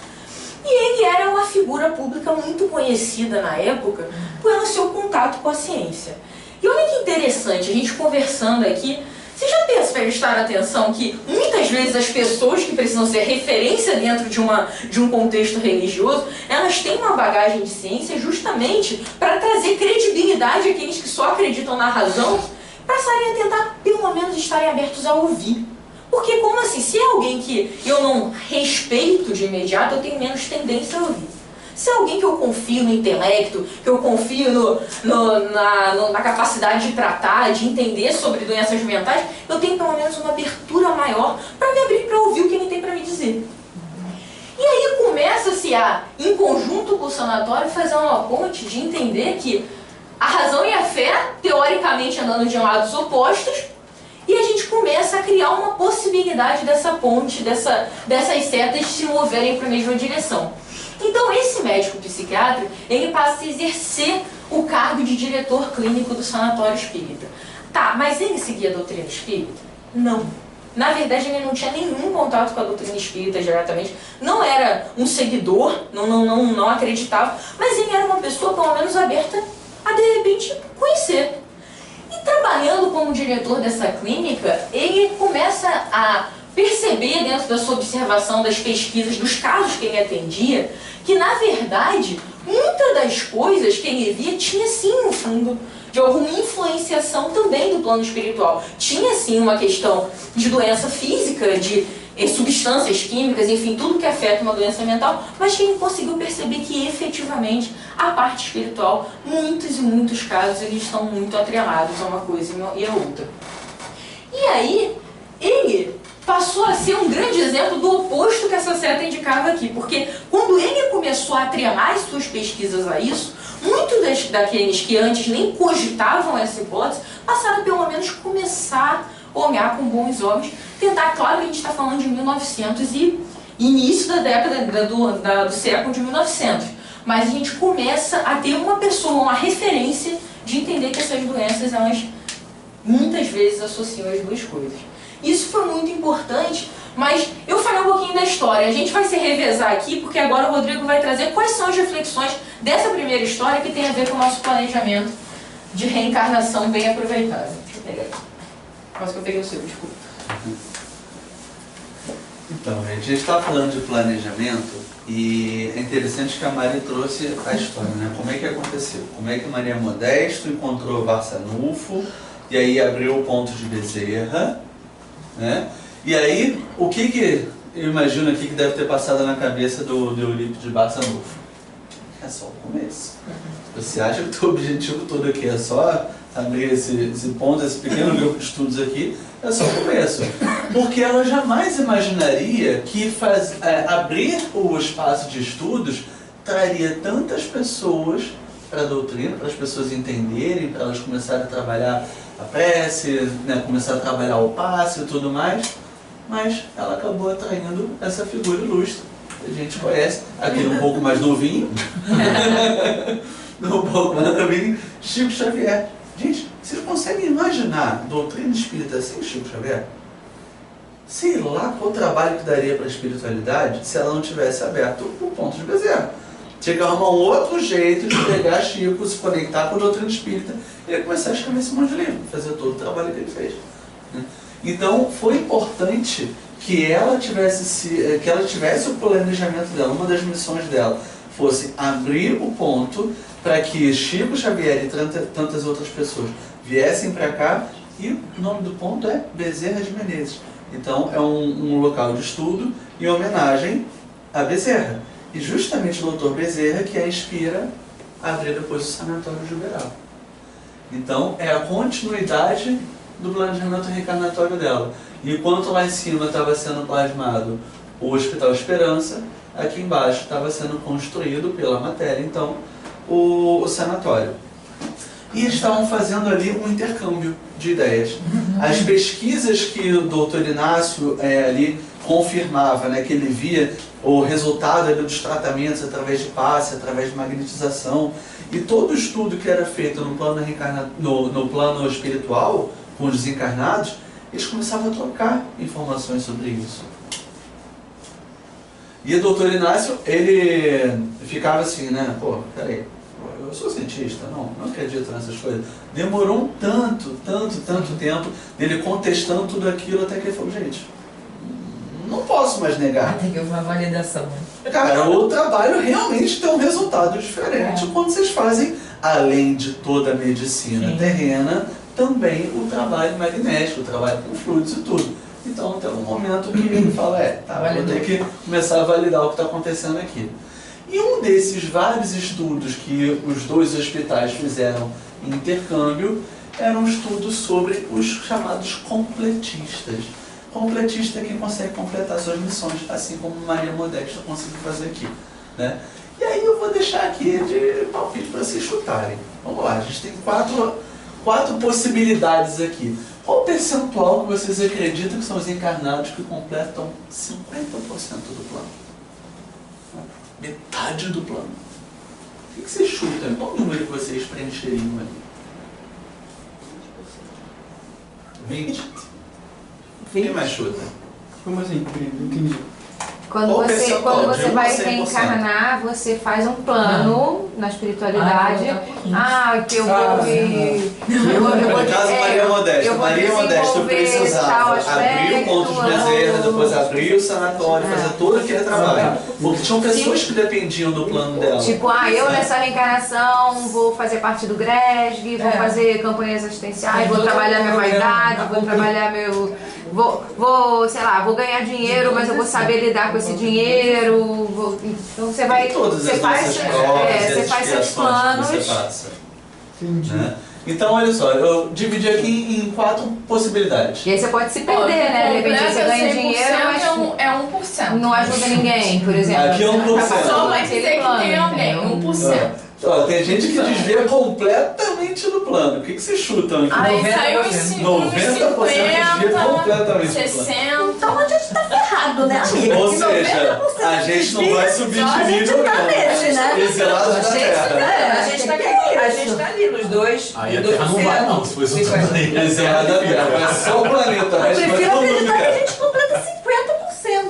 E ele era uma figura pública muito conhecida na época pelo seu contato com a ciência. E olha que interessante, a gente conversando aqui, você já prestar atenção que muitas vezes as pessoas que precisam ser referência dentro de um contexto religioso, elas têm uma bagagem de ciência justamente para trazer credibilidade àqueles que só acreditam na razão, passarem a tentar, pelo menos, estarem abertos a ouvir. Porque como assim? Se é alguém que eu não respeito de imediato, eu tenho menos tendência a ouvir. Se é alguém que eu confio no intelecto, que eu confio na capacidade de tratar, de entender sobre doenças mentais, eu tenho pelo menos uma abertura maior para me abrir para ouvir o que ele tem para me dizer. E aí começa-se em conjunto com o sanatório, fazer uma ponte de entender que a razão e a fé, teoricamente andando de lados opostos, e a gente começa a criar uma possibilidade dessa ponte, dessas setas se moverem para a mesma direção. Então esse médico psiquiatra, ele passa a exercer o cargo de diretor clínico do sanatório espírita. Tá, mas ele seguia a doutrina espírita? Não. Na verdade, ele não tinha nenhum contato com a doutrina espírita diretamente, não era um seguidor, não acreditava, mas ele era uma pessoa pelo menos aberta a, de repente, conhecer. E trabalhando como diretor dessa clínica, ele começa a perceber dentro da sua observação das pesquisas, dos casos que ele atendia, que na verdade, muitas das coisas que ele via tinha sim um fundo de alguma influenciação também do plano espiritual. Tinha sim uma questão de doença física, de substâncias químicas, enfim, tudo que afeta uma doença mental, mas que ele conseguiu perceber que efetivamente a parte espiritual, muitos e muitos casos, eles estão muito atrelados a uma coisa e a outra. E aí, ele passou a ser um grande exemplo do oposto que essa seta indicava aqui, porque quando ele começou a atrelar as suas pesquisas a isso, muitos daqueles que antes nem cogitavam essa hipótese, passaram a pelo menos começar a olhar com bons olhos, tentar, claro que a gente está falando de 1900 e início da década do século de 1900, mas a gente começa a ter uma pessoa, uma referência de entender que essas doenças, elas muitas vezes associam as duas coisas. Isso foi muito importante, mas eu falei um pouquinho da história. A gente vai se revezar aqui, porque agora o Rodrigo vai trazer quais são as reflexões dessa primeira história que tem a ver com o nosso planejamento de reencarnação bem aproveitado. Deixa eu pegar aqui. Quase que eu peguei o seu, desculpa. Então, a gente está falando de planejamento e é interessante que a Mari trouxe a história, né? Como é que aconteceu? Como é que Maria Modesto encontrou Barçanufo e aí abriu o ponto de Bezerra, né? E aí, o que eu imagino aqui que deve ter passado na cabeça do Eurípides de Barçanufo? É só o começo. Você acha que o teu objetivo todo aqui é só abrir esse ponto, esse pequeno grupo de estudos aqui? É só o começo. Porque ela jamais imaginaria que abrir o espaço de estudos traria tantas pessoas para a doutrina, para as pessoas entenderem, para elas começarem a trabalhar a prece, né, começar a trabalhar o passe e tudo mais, mas ela acabou atraindo essa figura ilustre que a gente conhece, aquele um pouco mais novinho, um pouco mais novinho, Chico Xavier. Gente, vocês conseguem imaginar a doutrina espírita sem Chico Xavier? Sei lá qual trabalho que daria para a espiritualidade se ela não tivesse aberto o ponto de Bezerra. Tinha que arrumar um outro jeito de pegar Chico, se conectar com a doutrina espírita e ele começar a escrever esse monte de livro, fazer todo o trabalho que ele fez. Então, foi importante que ela tivesse o planejamento dela, uma das missões dela fosse abrir o ponto para que Chico Xavier e tantas outras pessoas viessem para cá, e o nome do ponto é Bezerra de Menezes. Então, é um local de estudo em homenagem a Bezerra. E justamente o Dr. Bezerra que a inspira a abrir depois o Sanatório Juberal. Então, é a continuidade do planejamento reencarnatório dela. E enquanto lá em cima estava sendo plasmado o Hospital Esperança, aqui embaixo estava sendo construído pela matéria, então, o sanatório. E eles estavam fazendo ali um intercâmbio de ideias. As pesquisas que o doutor Inácio ali confirmava, né, que ele via o resultado ali dos tratamentos através de passe, através de magnetização, e todo o estudo que era feito no plano espiritual, com os desencarnados, eles começavam a trocar informações sobre isso. E o doutor Inácio, ele ficava assim, né, pô, peraí, eu sou cientista, não acredito nessas coisas. Demorou um tanto tempo dele contestando tudo aquilo, até que ele falou, gente, não posso mais negar. Tem que haver uma validação. Cara, o trabalho realmente tem um resultado diferente quando vocês fazem, além de toda a medicina terrena, também o trabalho magnético, o trabalho com fluidos e tudo. Então tem um momento que ele fala, vou ter que começar a validar o que está acontecendo aqui. E um desses vários estudos que os dois hospitais fizeram em intercâmbio era um estudo sobre os chamados completistas. Completista é quem consegue completar suas missões, assim como Maria Modesta conseguiu fazer aqui, né? E aí eu vou deixar aqui de palpite para vocês chutarem. Vamos lá, a gente tem quatro possibilidades aqui. Qual o percentual que vocês acreditam que são os encarnados que completam 50% do plano? Metade do plano. O que vocês chutam? Qual o número que vocês preencheriam ali? 20? Quem mais chuta? Como assim? Não entendi. Quando Qual você percentual? De 1 a vai 100%. reencarnar, você faz um plano na espiritualidade. Que eu vou me... No caso, Maria Modesta. Maria Modesta precisava abrir o ponto de bezerra, depois abrir o sanatório, fazer todo aquele trabalho. Porque tinham pessoas que dependiam do plano dela. Tipo, eu nessa reencarnação vou fazer parte do GRESG, vou fazer campanhas assistenciais, vou trabalhar minha vaidade, vou trabalhar meu... sei lá, vou ganhar dinheiro, mas eu vou saber lidar com esse dinheiro. Então você vai... Você faz seus planos. Entendi. Né? Então, olha só, eu dividi aqui em 4 possibilidades. E aí você pode se perder, né? De repente você ganha dinheiro, mas é 1%. não ajuda ninguém, por exemplo. Aqui é 1%. Só vai dizer que tem alguém, 1%. Olha, tem gente que desvia completamente do plano. O que vocês chutam aqui? Aí saiu uns 90% desvia completamente do plano. 60%. Então a gente tá ferrado, né, amiga? Ou Que seja, 90% a gente não vai subir só a de gente nível, tá não. nesse, né? Exilados da Terra. A gente tá ali nos dois. Aí a Terra não vai não, se fosse outro planeta. Exilados da Terra. É só o planeta. Eu prefiro acreditar que a gente completa 50%.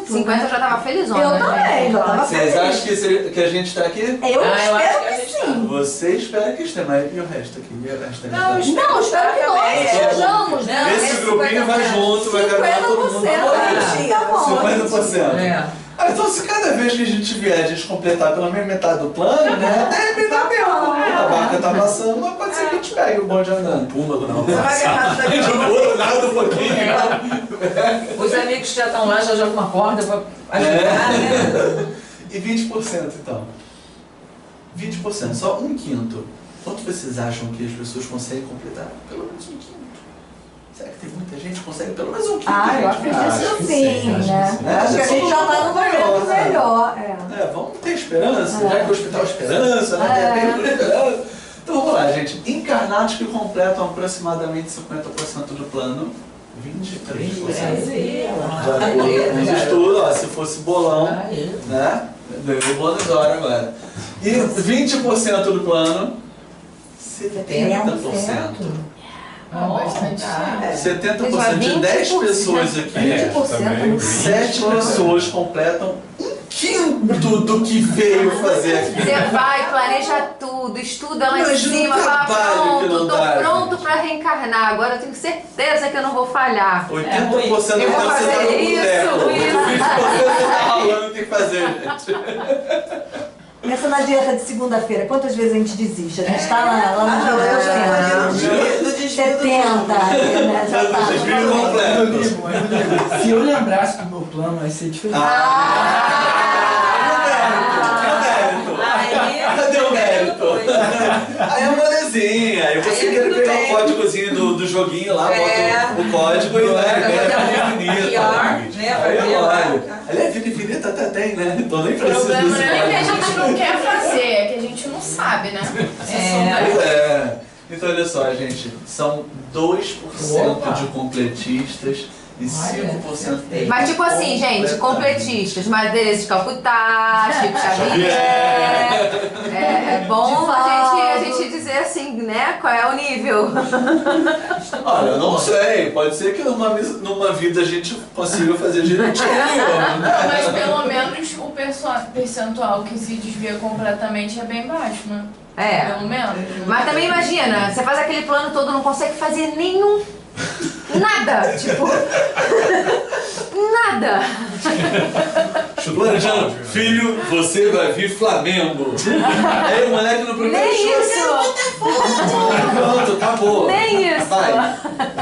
50 eu já tava felizona. Eu também, já tava Vocês feliz. acham que a gente tá aqui? Eu eu acho que a espero gente que sim. Você espera que esteja, mas e o resto aqui? E o resto Não, espero que nós estejamos, né? Esse grupinho vai junto, vai caminhar todo mundo. 50%. Tá bom. 50%. Então, se cada vez que a gente vier, a gente completar pelo menos metade do plano, né? Até me dá tempo. A barca tá passando, mas pode ser que a gente pegue o bonde andando. Pumba quando não Você vai agarrar A gente voa nada um pouquinho. Os amigos que já estão lá já jogam uma corda pra ajudar, né? E 20% então? 20%, só 1/5. Quanto vocês acham que as pessoas conseguem completar? Pelo menos 1/5. Será que tem muita gente que consegue pelo menos 1/5? Eu acredito que sim, né? Acho que a gente já tá no momento melhor. Vamos ter esperança, já que o Hospital Esperança, né? Tem esperança. Então vamos lá, gente. Encarnados que completam aproximadamente 50% do plano, 23%. De acordo com os estudos, ó, se fosse bolão, né? Ganhou o bônus hora agora. E 20% do plano, 70%. Bastante. 70% de 10 pessoas aqui, 20%. 7 pessoas completam 1/5 do que veio fazer aqui. Você vai, planeja tudo, estuda lá em Imagina o cima, fala trabalho que não pronto, tô dá, pronto gente. pra reencarnar. Agora eu tenho certeza que eu não vou falhar. 80% do eu vou tempo você tá fazer no isso, boteco. isso. 20% você tá ralando, tem que fazer, gente. Pensa na dieta de segunda-feira, quantas vezes a gente desiste? A gente tá lá no Eu já jogo no dia do desvio do 70, né? Já tá. Desvio completo. Se eu lembrasse do meu plano, vai ser diferente. Cadê o mérito? Aí é uma molezinha. Aí você quer pegar o códigozinho do joguinho lá, bota o código e vai ganhar vida infinita. Aí é olha. Aliás, vida infinita até tem, né? Então nem O preciso problema desse não é que a código. gente não quer fazer, é que a gente não sabe, né? Então olha só, gente, são 2% de completistas e 5% de Mas tipo assim, gente, completistas, Madeiras de Calcutá, Chico Xavier. É bom a gente dizer assim, né? Qual é o nível? Olha, eu não sei, pode ser que numa vida a gente consiga fazer direitinho. Não, mas pelo menos o percentual que se desvia completamente é bem baixo, né? Pelo menos. Mas também imagina, você faz aquele plano todo, não consegue fazer nenhum. Nada! Tipo. Nada! Planejando, filho, você vai vir Flamengo. Aí o moleque no primeiro Nem show. isso! Pronto, acabou. Nem isso! Vai.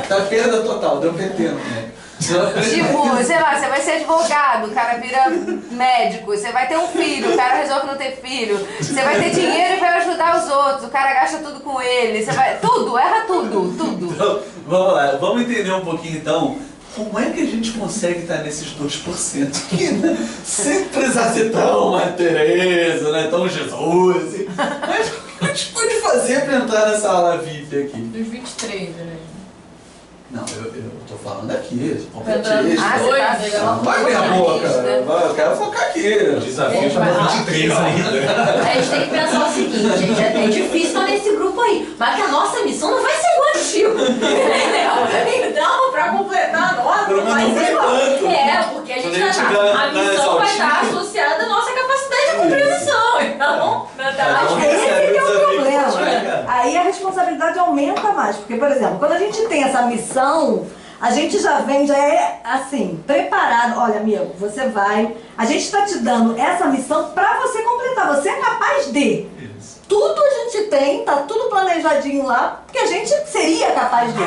Tá perda total, deu PT no moleque. Tipo, sei lá, você vai ser advogado, o cara vira médico, você vai ter um filho, o cara resolve não ter filho, você vai ter dinheiro e vai ajudar os outros, o cara gasta tudo com ele, você vai. Tudo, erra tudo, tudo. Então, vamos lá, vamos entender um pouquinho então. Como é que a gente consegue estar nesses 2% aqui, né? Sem precisar ser tão Mãe Teresa, né? Tão Jesus. Assim. Mas o que a gente pode fazer para entrar nessa ala VIP aqui? Dos 23, né? Não, eu tô falando aqui, Cantando completista. dois, Não vai minha boca, eu quero focar aqui. Desafio para 23 ainda. A gente tem que pensar o seguinte, gente, é difícil estar nesse grupo aí, mas que a nossa missão não vai ser igual a do Chico. Entendeu? Então, pra completar a nossa, Pelo não vai menos ser não igual. tanto. É, porque a Quando gente a gente vai dá- a missão vai estar associada à nossa capacidade de cumprir a missão. Então, Cada um Esse recebe que é o desafio que problema. consegue. Aí a responsabilidade aumenta mais. Porque, por exemplo, quando a gente tem essa missão, a gente já é assim, preparado. Olha, amigo, você vai. A gente está te dando essa missão para você completar. Você é capaz de. Isso. Tudo a gente tem, tá tudo planejadinho lá, porque a gente seria capaz de.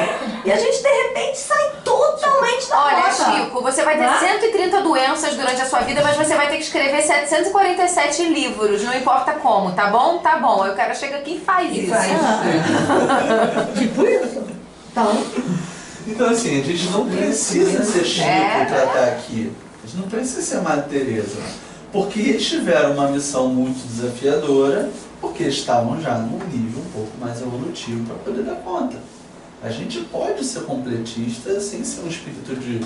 E a gente, de repente, sai totalmente da Olha, rota. Chico, você vai ter Né? 130 doenças durante a sua vida, mas você vai ter que escrever 747 livros, não importa como, tá bom? Tá bom. Aí o cara chega aqui e faz isso. Tipo isso. Então, Então, assim, a gente não precisa ser Chico pra estar aqui. A gente não precisa ser Madre Teresa. Porque eles tiveram uma missão muito desafiadora, porque estavam já num nível um pouco mais evolutivo para poder dar conta. A gente pode ser completista sem ser um espírito de,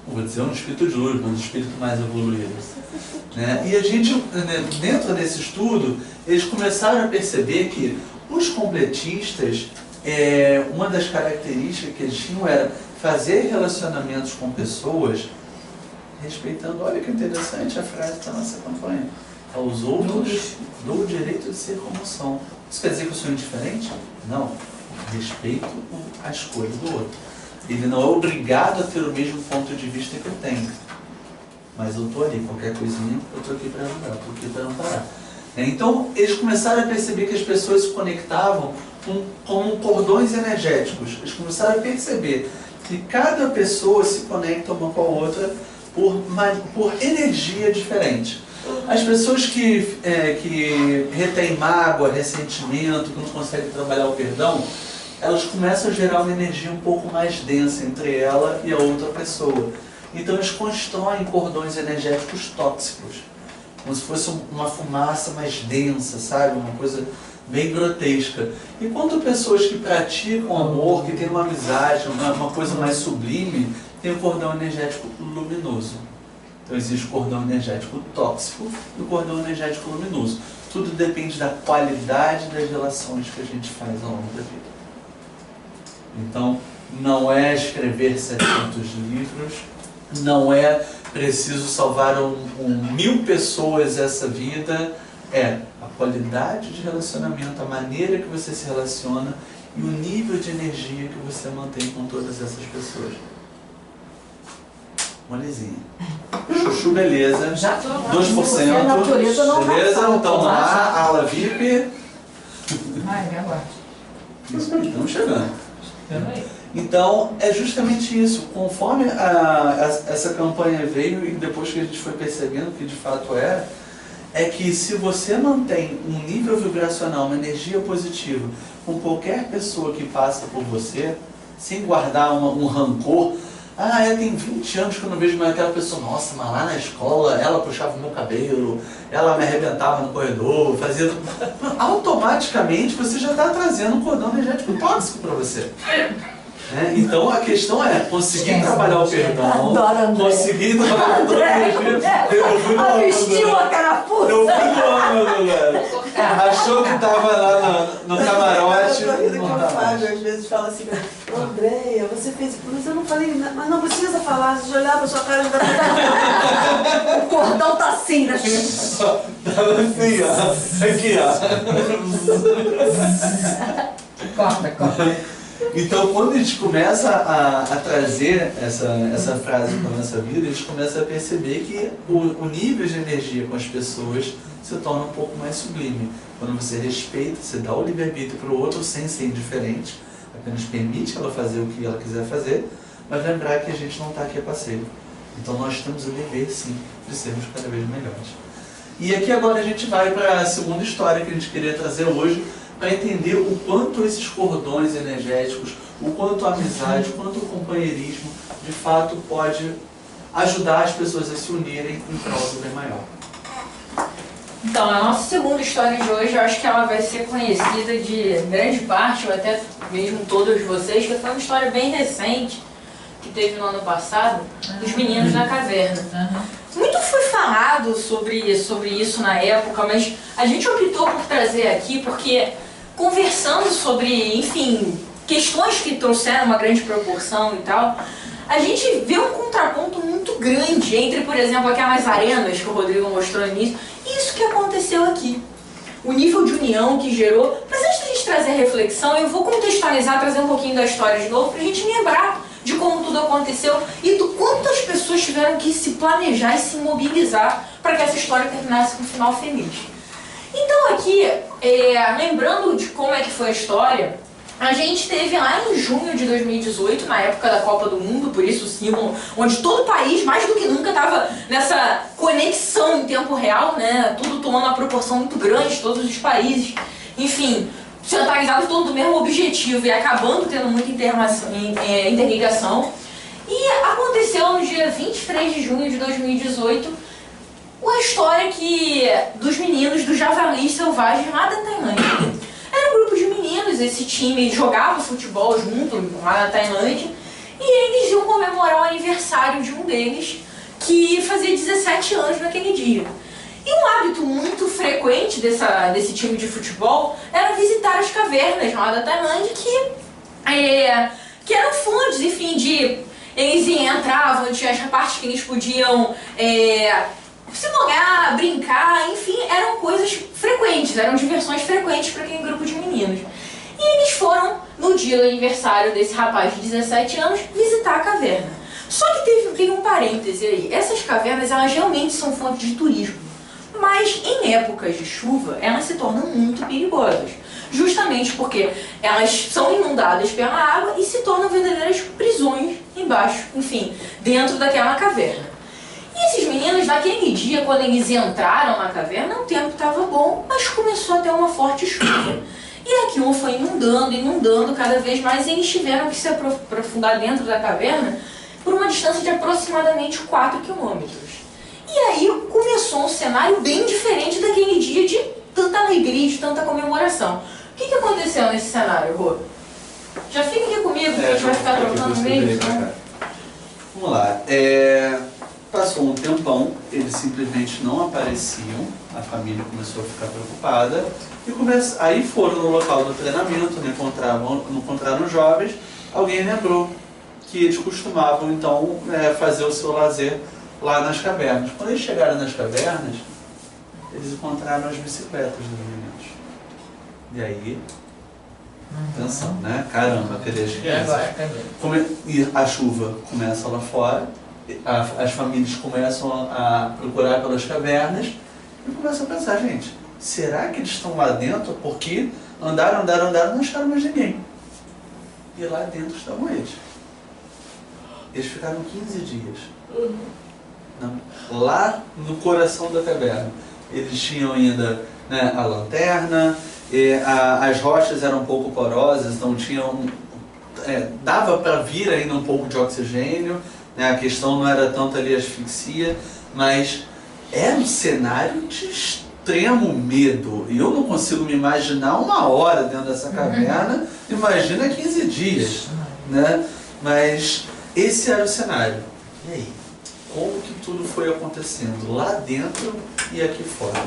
não vou dizer um espírito de luz, mas um espírito mais evoluído. Né? E a gente, dentro desse estudo, eles começaram a perceber que os completistas, uma das características que eles tinham era fazer relacionamentos com pessoas respeitando, olha que interessante a frase da nossa campanha, aos outros dou o direito de ser como são. Isso quer dizer que eu sou indiferente? Não. Respeito a escolha do outro. Ele não é obrigado a ter o mesmo ponto de vista que eu tenho. Mas eu estou ali, qualquer coisinha, eu estou aqui para ajudar, estou aqui para amparar. Então, eles começaram a perceber que as pessoas se conectavam com cordões energéticos. Eles começaram a perceber que cada pessoa se conecta uma com a outra por energia diferente. As pessoas que retêm mágoa, ressentimento, que não conseguem trabalhar o perdão, elas começam a gerar uma energia um pouco mais densa entre ela e a outra pessoa. Então eles constroem cordões energéticos tóxicos, como se fosse uma fumaça mais densa, sabe? Uma coisa bem grotesca. Enquanto pessoas que praticam amor, que têm uma amizade, uma coisa mais sublime, tem um cordão energético luminoso. Então existe o cordão energético tóxico e o cordão energético luminoso. Tudo depende da qualidade das relações que a gente faz ao longo da vida. Então, não é escrever 700 livros, não é preciso salvar 1000 pessoas essa vida, é a qualidade de relacionamento, a maneira que você se relaciona e o nível de energia que você mantém com todas essas pessoas. Molezinha. Chuchu, beleza. Já tô. 2%. A natureza não vai Beleza? falar. Então lá, ala VIP. Ai, me aguarde. Isso aí, estamos chegando. Aí. Então, é justamente isso. Conforme essa campanha veio e depois que a gente foi percebendo que de fato é que se você mantém um nível vibracional, uma energia positiva com qualquer pessoa que passa por você, sem guardar um rancor, tem 20 anos que eu não vejo mais aquela pessoa, nossa, mas lá na escola ela puxava o meu cabelo, ela me arrebentava no corredor, fazia... Automaticamente você já está trazendo um cordão energético tóxico para você. Então a questão é conseguir trabalhar o perdão, conseguir trabalhar a energia. vestiu a carapuça. Eu fui do ano, galera. Achou que tava lá no camarote. Eu que o Fábio às vezes fala assim, Andréia, você fez, mas eu não falei nada, mas não precisa falar, se olhar pra sua cara já dá. O cordão tá assim, né? Tava assim, ó. Aqui, ó. Corta. Então, quando a gente começa a trazer essa frase para a nossa vida, a gente começa a perceber que o nível de energia com as pessoas se torna um pouco mais sublime. Quando você respeita, você dá o livre-arbítrio para o outro sem ser indiferente, apenas permite ela fazer o que ela quiser fazer, mas lembrar que a gente não está aqui a passeio. Então nós temos o dever, sim, de sermos cada vez melhores. E aqui agora a gente vai para a segunda história que a gente queria trazer hoje, para entender o quanto esses cordões energéticos, o quanto a amizade, o quanto o companheirismo, de fato, pode ajudar as pessoas a se unirem em prol do bem maior. Então, a nossa segunda história de hoje, eu acho que ela vai ser conhecida de grande parte, ou até mesmo todos vocês, que foi uma história bem recente, que teve no ano passado, dos meninos da caverna. Muito foi falado sobre isso na época, mas a gente optou por trazer aqui porque, conversando sobre, enfim, questões que trouxeram uma grande proporção e tal, a gente vê um contraponto muito grande entre, por exemplo, aquelas arenas que o Rodrigo mostrou no início, e isso que aconteceu aqui. O nível de união que gerou. Mas antes da gente trazer a reflexão, eu vou contextualizar, trazer um pouquinho da história de novo, pra gente lembrar de como tudo aconteceu e do quanto as pessoas tiveram que se planejar e se mobilizar para que essa história terminasse com um final feliz. Então aqui, lembrando de como é que foi a história, a gente teve lá em junho de 2018, na época da Copa do Mundo, por isso o símbolo, onde todo o país, mais do que nunca, estava nessa conexão em tempo real, né? Tudo tomando uma proporção muito grande, todos os países, enfim, centralizados todos do mesmo objetivo e acabando tendo muita interligação. E aconteceu no dia 23 de junho de 2018 a história dos meninos dos Javalis Selvagens lá da Tailândia. Era um grupo de meninos, esse time jogava futebol junto lá na Tailândia, e eles iam comemorar o aniversário de um deles, que fazia 17 anos naquele dia. E um hábito muito frequente desse time de futebol era visitar as cavernas lá da Tailândia, que eram fontes, enfim, eles entravam, tinha as partes que eles podiam se molhar, brincar, enfim, eram coisas frequentes, eram diversões frequentes para aquele grupo de meninos. E eles foram, no dia do aniversário desse rapaz de 17 anos, visitar a caverna. Só que tem um parêntese aí, essas cavernas, elas realmente são fontes de turismo. Mas em épocas de chuva, elas se tornam muito perigosas. Justamente porque elas são inundadas pela água e se tornam verdadeiras prisões embaixo, enfim, dentro daquela caverna. E esses meninos, naquele dia, quando eles entraram na caverna, o tempo estava bom, mas começou a ter uma forte chuva. E aquilo foi inundando cada vez mais, e eles tiveram que se aprofundar dentro da caverna por uma distância de aproximadamente 4 quilômetros. E aí começou um cenário bem diferente daquele dia de tanta alegria, de tanta comemoração. O que aconteceu nesse cenário, Rô? Já fica aqui comigo, que a gente vai ficar trocando meio. Vamos lá. Passou um tempão, eles simplesmente não apareciam, a família começou a ficar preocupada, e aí foram no local do treinamento, não encontraram os jovens, alguém lembrou que eles costumavam então fazer o seu lazer lá nas cavernas. Quando eles chegaram nas cavernas, eles encontraram as bicicletas dos meninos. E aí, atenção, né? Caramba, cadê as crianças? E a chuva começa lá fora, as famílias começam a procurar pelas cavernas e começam a pensar, gente, será que eles estão lá dentro? Porque andaram, não acharam mais ninguém. E lá dentro estavam eles. Eles ficaram 15 dias. Lá no coração da caverna. Eles tinham ainda, né, a lanterna, as rochas eram um pouco porosas, então dava para vir ainda um pouco de oxigênio, né, a questão não era tanto ali asfixia, mas era um cenário de extremo medo. E eu não consigo me imaginar uma hora dentro dessa caverna, imagina 15 dias, né? Mas esse era o cenário. E aí? Como que tudo foi acontecendo lá dentro e aqui fora?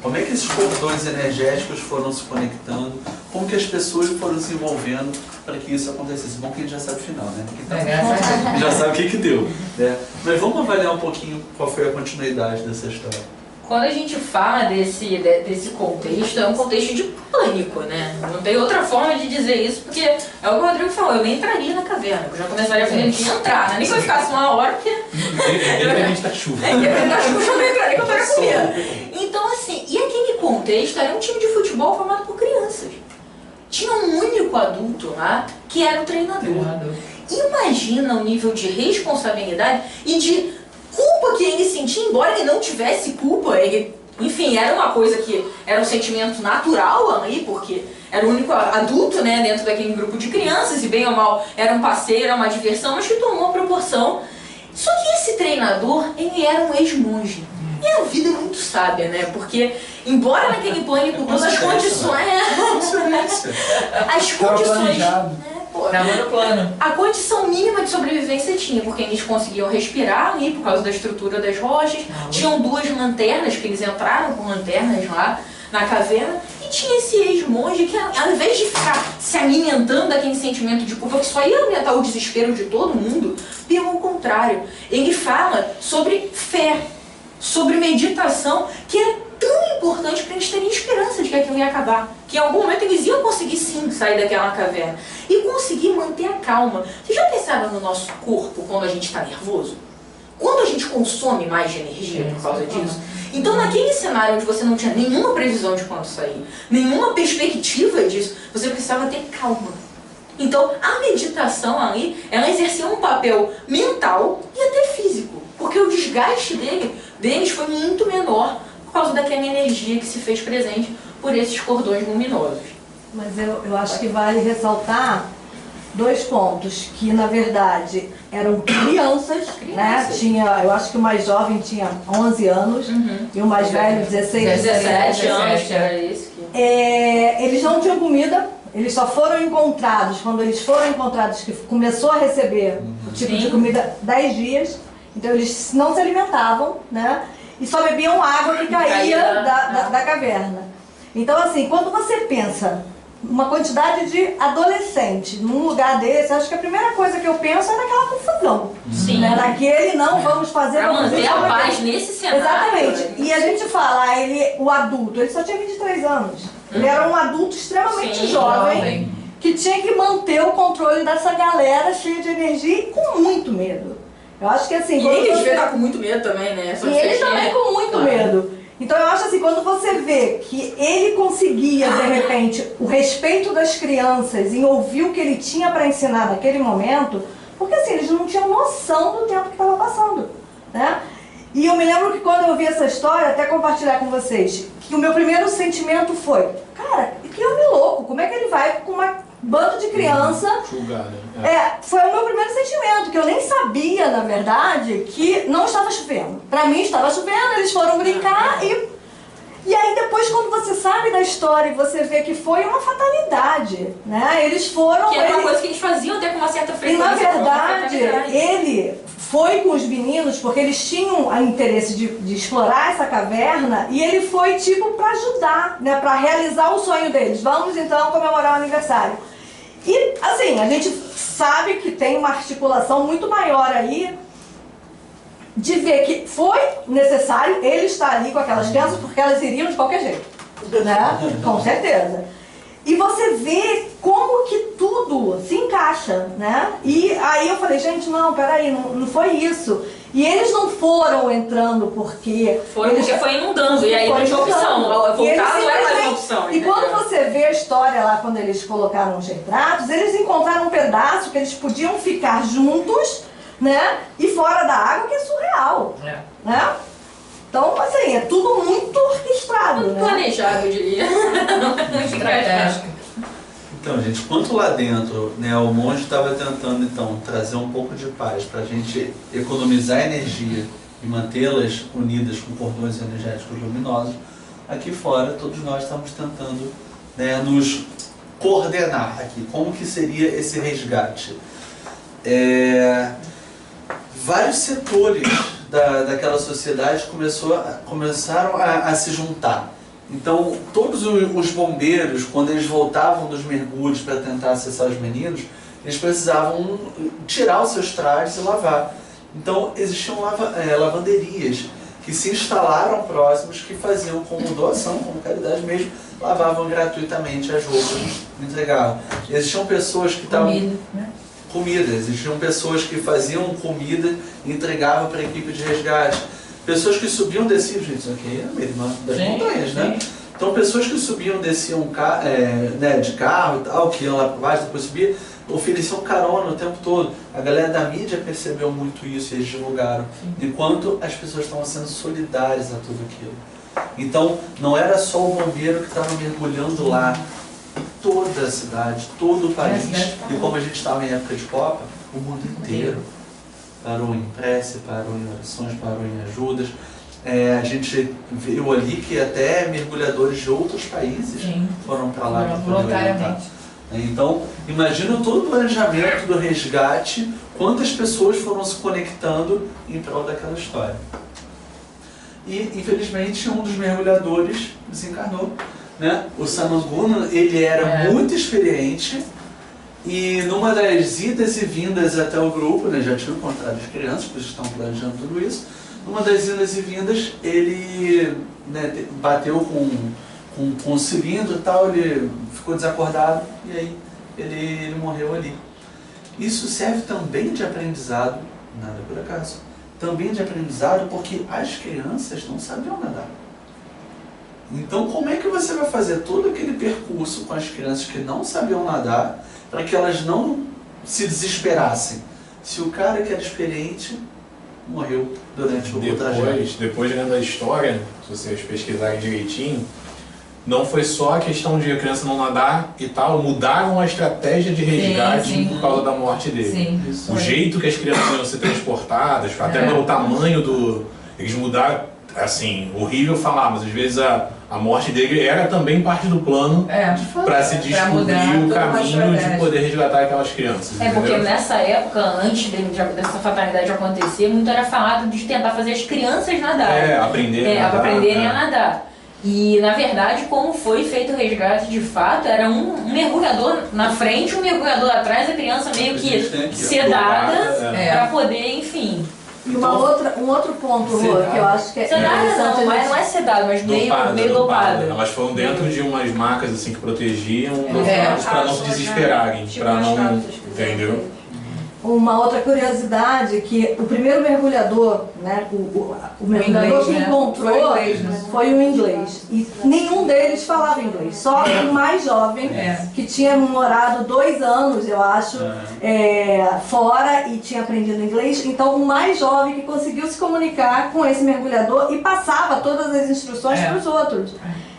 Como é que esses cordões energéticos foram se conectando? Como que as pessoas foram se envolvendo para que isso acontecesse? Bom que a gente já sabe o final, né? Já sabe o que deu. Né? Mas vamos avaliar um pouquinho qual foi a continuidade dessa história. Quando a gente fala desse contexto, é um contexto de pânico, né? Não tem outra forma de dizer isso, porque é o que o Rodrigo falou, eu nem entraria na caverna, eu já começaria a fazer de entrar, né? Nem que eu ficasse uma hora, porque... Independente da chuva. Independente da chuva, eu não entraria, que eu estaria com medo. Então, assim, e aquele contexto era um time de futebol formado por crianças. Tinha um único adulto lá, que era o treinador. Imagina o nível de responsabilidade e de culpa que ele sentia, embora ele não tivesse culpa, enfim, era uma coisa que era um sentimento natural ali, porque era o único adulto, né, dentro daquele grupo de crianças, e bem ou mal era um passeio, era uma diversão, mas que tomou proporção. Só que esse treinador, ele era um ex-monge. E a vida é muito sábia, né? Porque, embora naquele pânico todas as condições... As condições... Tava no plano. A condição mínima de sobrevivência tinha, porque eles conseguiam respirar ali por causa da estrutura das rochas. Tinham 2 lanternas, que eles entraram com lanternas lá na caverna. E tinha esse ex-monge que, ao invés de ficar se alimentando daquele sentimento de culpa, que só ia aumentar o desespero de todo mundo, pelo contrário, ele fala sobre fé, sobre meditação, que é tão importante para eles terem esperança de que aquilo ia acabar. Que em algum momento eles iam conseguir sim sair daquela caverna. E conseguir manter a calma. Vocês já pensaram no nosso corpo quando a gente está nervoso? Quando a gente consome mais de energia por causa disso? Então naquele cenário onde você não tinha nenhuma previsão de quando sair, nenhuma perspectiva disso, você precisava ter calma. Então a meditação ali, ela exercia um papel mental e até físico. Porque o desgaste deles foi muito menor por causa daquela energia que se fez presente por esses cordões luminosos. Mas eu acho que vale ressaltar 2 pontos, que na verdade eram crianças, né? Eu acho que o mais jovem tinha 11 anos e o mais velho 16, 17 anos. Era isso que... eles não tinham comida, eles só foram encontrados, quando eles foram encontrados, que começou a receber o tipo de comida 10 dias, então eles não se alimentavam, né? E só bebiam água que caía da caverna. Então, assim, quando você pensa uma quantidade de adolescente num lugar desse, acho que a primeira coisa que eu penso é naquela confusão. Sim. Né? Naquele não vamos fazer... Pra manter a paz nesse cenário. Exatamente. E a gente fala, o adulto, ele só tinha 23 anos. Ele era um adulto extremamente jovem, que tinha que manter o controle dessa galera cheia de energia e com muito medo. Eu acho que assim... E ele devia estar com muito medo também, né? E ele também com muito medo. Então eu acho assim, quando você vê que ele conseguia, de repente, o respeito das crianças em ouvir o que ele tinha para ensinar naquele momento, porque assim, eles não tinham noção do tempo que estava passando, né? E eu me lembro que quando eu vi essa história, até compartilhar com vocês, que o meu primeiro sentimento foi, cara, que homem louco, como é que ele vai com uma bando de criança? Foi o meu primeiro sentimento, que eu nem sabia, na verdade, que não estava chovendo. Pra mim estava chovendo, eles foram brincar e aí depois, quando você sabe da história e você vê que foi uma fatalidade, né? Eles foram... Que era uma coisa que eles faziam até com uma certa frequência. E na verdade, ele foi com os meninos, porque eles tinham o interesse de explorar essa caverna, e ele foi tipo para ajudar, né? Para realizar o sonho deles. Vamos então comemorar o aniversário. E assim, a gente sabe que tem uma articulação muito maior aí, de ver que foi necessário ele estar ali com aquelas crianças, porque elas iriam de qualquer jeito, né? Com certeza. E você vê como que tudo se encaixa, né? E aí eu falei, gente, não, peraí, não foi isso. E eles não foram entrando porque... Porque foi inundando, e aí não tinha opção. Voltar não era mais uma opção. E quando você vê a história lá, quando eles colocaram os retratos, eles encontraram um pedaço que eles podiam ficar juntos, né? E fora da água, que é surreal, né? Então, assim, é tudo muito orquestrado, muito planejado, eu diria. Estratégico. Então, gente, enquanto lá dentro, né, o monge estava tentando, então, trazer um pouco de paz para a gente economizar energia e mantê-las unidas com cordões energéticos luminosos, aqui fora, todos nós estamos tentando, né, nos coordenar aqui. Como que seria esse resgate? Vários setores daquela sociedade começaram a se juntar. Então, todos os bombeiros, quando eles voltavam dos mergulhos para tentar acessar os meninos, eles precisavam tirar os seus trajes e lavar. Então, existiam lavanderias que se instalaram próximos, que faziam como doação, como caridade mesmo, lavavam gratuitamente as roupas e entregavam. Existiam pessoas que estavam... Comida. Existiam pessoas que faziam comida e entregavam para a equipe de resgate. Pessoas que subiam e desciam, gente, isso aqui é no meio das montanhas, né? Então, pessoas que subiam e desciam né, de carro e tal, que iam lá para baixo, depois subiam, ofereciam carona o tempo todo. A galera da mídia percebeu muito isso e eles divulgaram. Enquanto as pessoas estavam sendo solidárias a tudo aquilo. Então, não era só o bombeiro que estava mergulhando lá. Toda a cidade, todo o país, e como a gente estava em época de Copa, o mundo inteiro parou em prece, parou em orações, parou em ajudas. A gente viu ali que até mergulhadores de outros países foram para lá para poder orientar. Então, imagina todo o planejamento do resgate, quantas pessoas foram se conectando em prol daquela história. E, infelizmente, um dos mergulhadores desencarnou, né? O Samanguna, ele era muito experiente e numa das idas e vindas até o grupo, né, já tinham encontrado as crianças, porque estão planejando tudo isso, numa das idas e vindas, ele, né, bateu com o cilindro e tal, ele ficou desacordado e aí ele morreu ali. Isso serve também de aprendizado, nada por acaso, também de aprendizado porque as crianças não sabiam nadar. Então como é que você vai fazer todo aquele percurso com as crianças que não sabiam nadar para que elas não se desesperassem? Se o cara que era experiente morreu durante o trajeto. Depois lendo a história, se vocês pesquisarem direitinho, não foi só a questão de a criança não nadar e tal, mudaram a estratégia de resgate por causa da morte dele. O jeito que as crianças iam ser transportadas, até pelo tamanho do... Eles mudaram, assim, horrível falar, mas às vezes a morte dele era também parte do plano para se descobrir o caminho de poder resgatar aquelas crianças. Porque nessa época, antes dessa fatalidade acontecer, muito era falado de tentar fazer as crianças nadarem. Aprenderem a nadar. E, na verdade, como foi feito o resgate de fato, era um mergulhador na frente, um mergulhador atrás, a criança meio que sedada para poder, enfim... E um outro ponto, Rô, que eu acho que é sedada não é sedada, mas meio dopada. Elas foram dentro de umas macas assim que protegiam para não se desesperarem, para não... Entendeu? Uma outra curiosidade que o primeiro mergulhador, né, o mergulhador que encontrou foi o inglês. E nenhum deles falava inglês, só o mais jovem, que tinha morado 2 anos, eu acho, fora e tinha aprendido inglês. Então o mais jovem que conseguiu se comunicar com esse mergulhador e passava todas as instruções para os outros.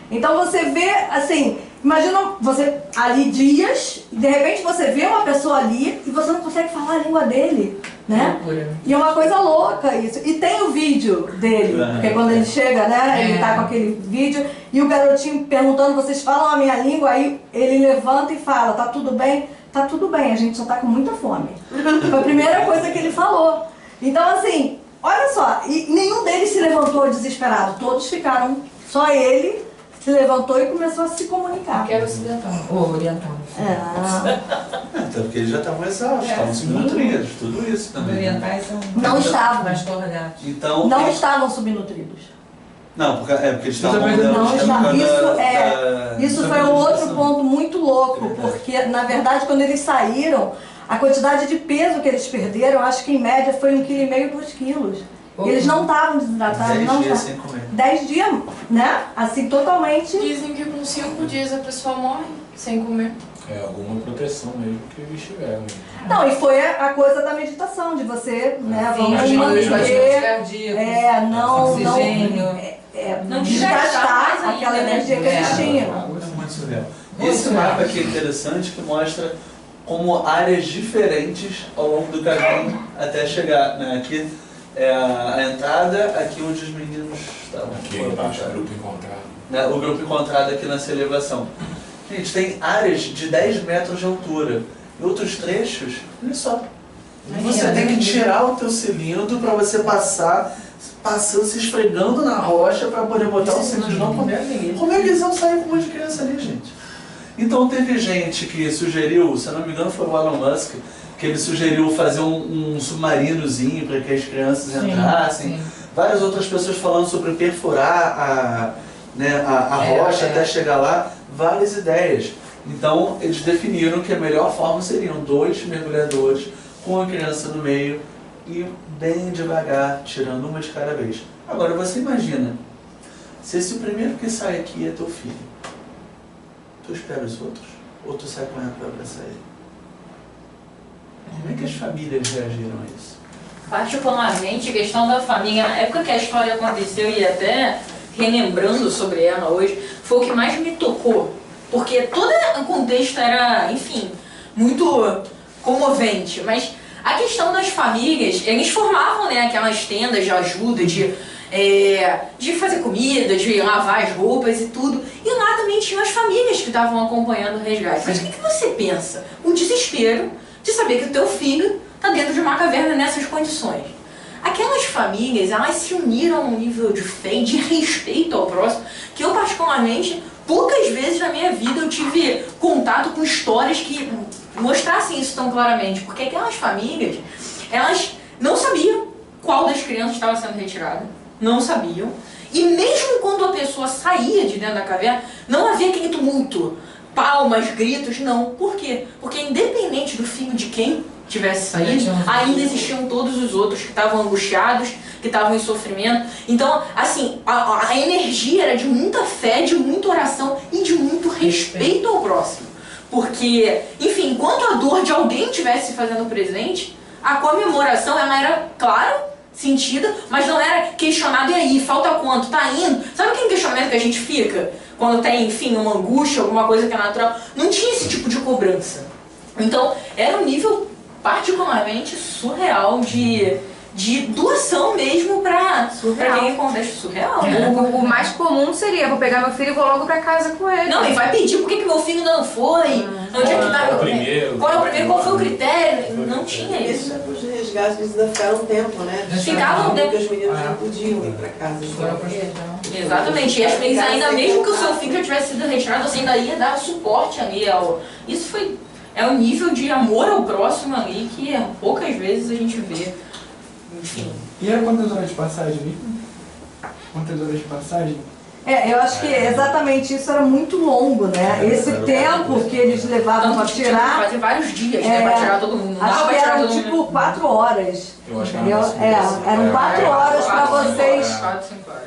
Então você vê, assim, imagina você ali dias, e de repente você vê uma pessoa ali e você não consegue falar a língua dele, né? E é uma coisa louca isso. E tem o vídeo dele, porque quando ele chega, né, ele tá com aquele vídeo e o garotinho perguntando, vocês falam a minha língua? Aí ele levanta e fala, tá tudo bem? Tá tudo bem, a gente só tá com muita fome. Foi a primeira coisa que ele falou. Então assim, olha só, e nenhum deles se levantou desesperado, todos ficaram, só ele se levantou e começou a se comunicar. Que era ocidental. Ou oriental. Até porque eles já estavam exaustos, estavam subnutridos, tudo isso também. Orientais são não estavam. mais torgados. Então, não estavam subnutridos. Não, porque eles estavam Isso foi um outro ponto muito louco, porque na verdade quando eles saíram, a quantidade de peso que eles perderam, acho que em média foi 1,5 kg, 2 quilos. Eles não estavam desidratados, 10 dias sem comer. 10 dias, né? Assim, totalmente. Dizem que com 5 dias a pessoa morre sem comer. Alguma proteção mesmo que eles tiveram. Não, e foi a coisa da meditação, de você, né, vamos não desgastar aquela energia que eles tinham. É muito surreal. Esse mapa aqui é interessante, que mostra como áreas diferentes ao longo do caminho até chegar, né? Aqui é a entrada, aqui onde os meninos estavam. Aqui embaixo, o grupo encontrado. Né? O grupo encontrado aqui nessa elevação. Gente, tem áreas de 10 metros de altura. E outros trechos, olha só. Você tem que tirar o teu cilindro para você passando, se esfregando na rocha para poder botar o cilindro de novo. Como é que eles vão sair com um monte de criança ali, gente? Então teve gente que sugeriu, se eu não me engano foi o Elon Musk, que ele sugeriu fazer um submarinozinho para que as crianças entrassem. Várias outras pessoas falando sobre perfurar a rocha até chegar lá. Várias ideias. Então eles definiram que a melhor forma seriam 2 mergulhadores com a criança no meio e bem devagar, tirando uma de cada vez. Agora você imagina, se esse primeiro que sai aqui é teu filho, tu espera os outros? Ou tu sai correndo para abraçar ele? Como é que as famílias reagiram a isso? Particularmente, a questão da família, na época que a história aconteceu e até relembrando sobre ela hoje, foi o que mais me tocou. Porque todo o contexto era, enfim, muito comovente. Mas a questão das famílias, eles formavam, né, aquelas tendas de ajuda, de de fazer comida, de lavar as roupas e tudo. E lá também tinham as famílias que estavam acompanhando o resgate. Mas o que você pensa? O desespero de saber que o teu filho está dentro de uma caverna nessas condições. Aquelas famílias, elas se uniram a um nível de fé e de respeito ao próximo, que eu particularmente, poucas vezes na minha vida eu tive contato com histórias que mostrassem isso tão claramente. Porque aquelas famílias, elas não sabiam qual das crianças estava sendo retirada, não sabiam. E mesmo quando a pessoa saía de dentro da caverna, não havia aquele tumulto, palmas, gritos, não. Por quê? Porque independente do filho de quem tivesse saído, ainda existiam todos os outros que estavam angustiados, que estavam em sofrimento. Então, assim, a energia era de muita fé, de muita oração e de muito respeito ao próximo. Porque, enfim, enquanto a dor de alguém estivesse fazendo presente, a comemoração, ela era, claro, sentida, mas não era questionado, e aí, falta quanto? Tá indo? Sabe aquele questionamento que a gente fica quando tem, enfim, uma angústia, alguma coisa que é natural? Não tinha esse tipo de cobrança. Então, era um nível particularmente surreal de doação mesmo pra quem acontece. Surreal, né? O mais comum seria, vou pegar meu filho e vou logo pra casa com ele. Não, e vai pedir por que meu filho ainda não foi, onde é que tá meu primeiro, qual é o primeiro, qual foi o critério, não tinha isso. Isso é pros resgates, eles ainda ficaram um tempo, né? Ficavam um tempo. Porque os meninos não podiam ir pra casa. Exatamente, e as meninas ainda, mesmo que o seu filho já tivesse sido retirado, você ainda ia dar suporte ali. Isso foi... É um nível de amor ao próximo ali que poucas vezes a gente vê. Enfim. E era quantas horas de passagem, Vitor? Quantas horas de passagem? Eu acho que exatamente isso era muito longo, né? Esse tempo que eles levavam para tirar... Fazer vários dias, né? Pra tirar todo mundo. Acho que eram tipo 4 horas. Eu acho que eram 4 horas para vocês.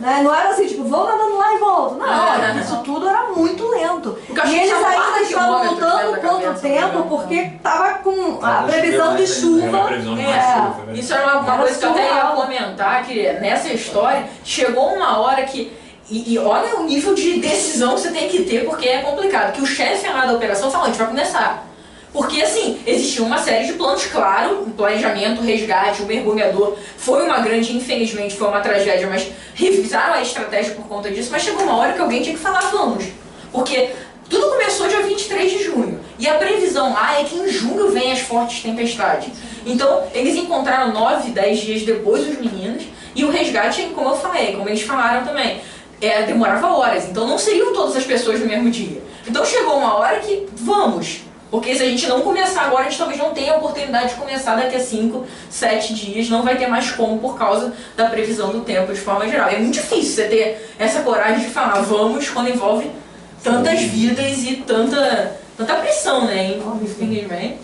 Né? Não era assim, tipo, vão nadando lá e voltam. Não, isso tudo era muito lento. E eles ainda estavam lutando contra o tempo porque estava com a previsão de chuva. Isso era uma coisa que eu até ia comentar, que nessa história chegou uma hora que... E olha o nível de decisão que você tem que ter, porque é complicado. Que o chefe lá da operação falou, a gente vai começar. Porque, assim, existia uma série de planos, claro, um planejamento, resgate, o mergulhador. Foi uma grande, infelizmente, foi uma tragédia, mas revisaram a estratégia por conta disso. Mas chegou uma hora que alguém tinha que falar, vamos. Porque tudo começou dia 23 de junho. E a previsão lá é que em junho vem as fortes tempestades. Então, eles encontraram 9, 10 dias depois os meninos. E o resgate, como eu falei, como eles falaram também, demorava horas. Então, não seriam todas as pessoas no mesmo dia. Então, chegou uma hora que, vamos. Porque se a gente não começar agora, a gente talvez não tenha a oportunidade de começar daqui a 5, 7 dias. Não vai ter mais como por causa da previsão do tempo de forma geral. É muito difícil você ter essa coragem de falar vamos quando envolve tantas vidas e tanta pressão, né? Infelizmente.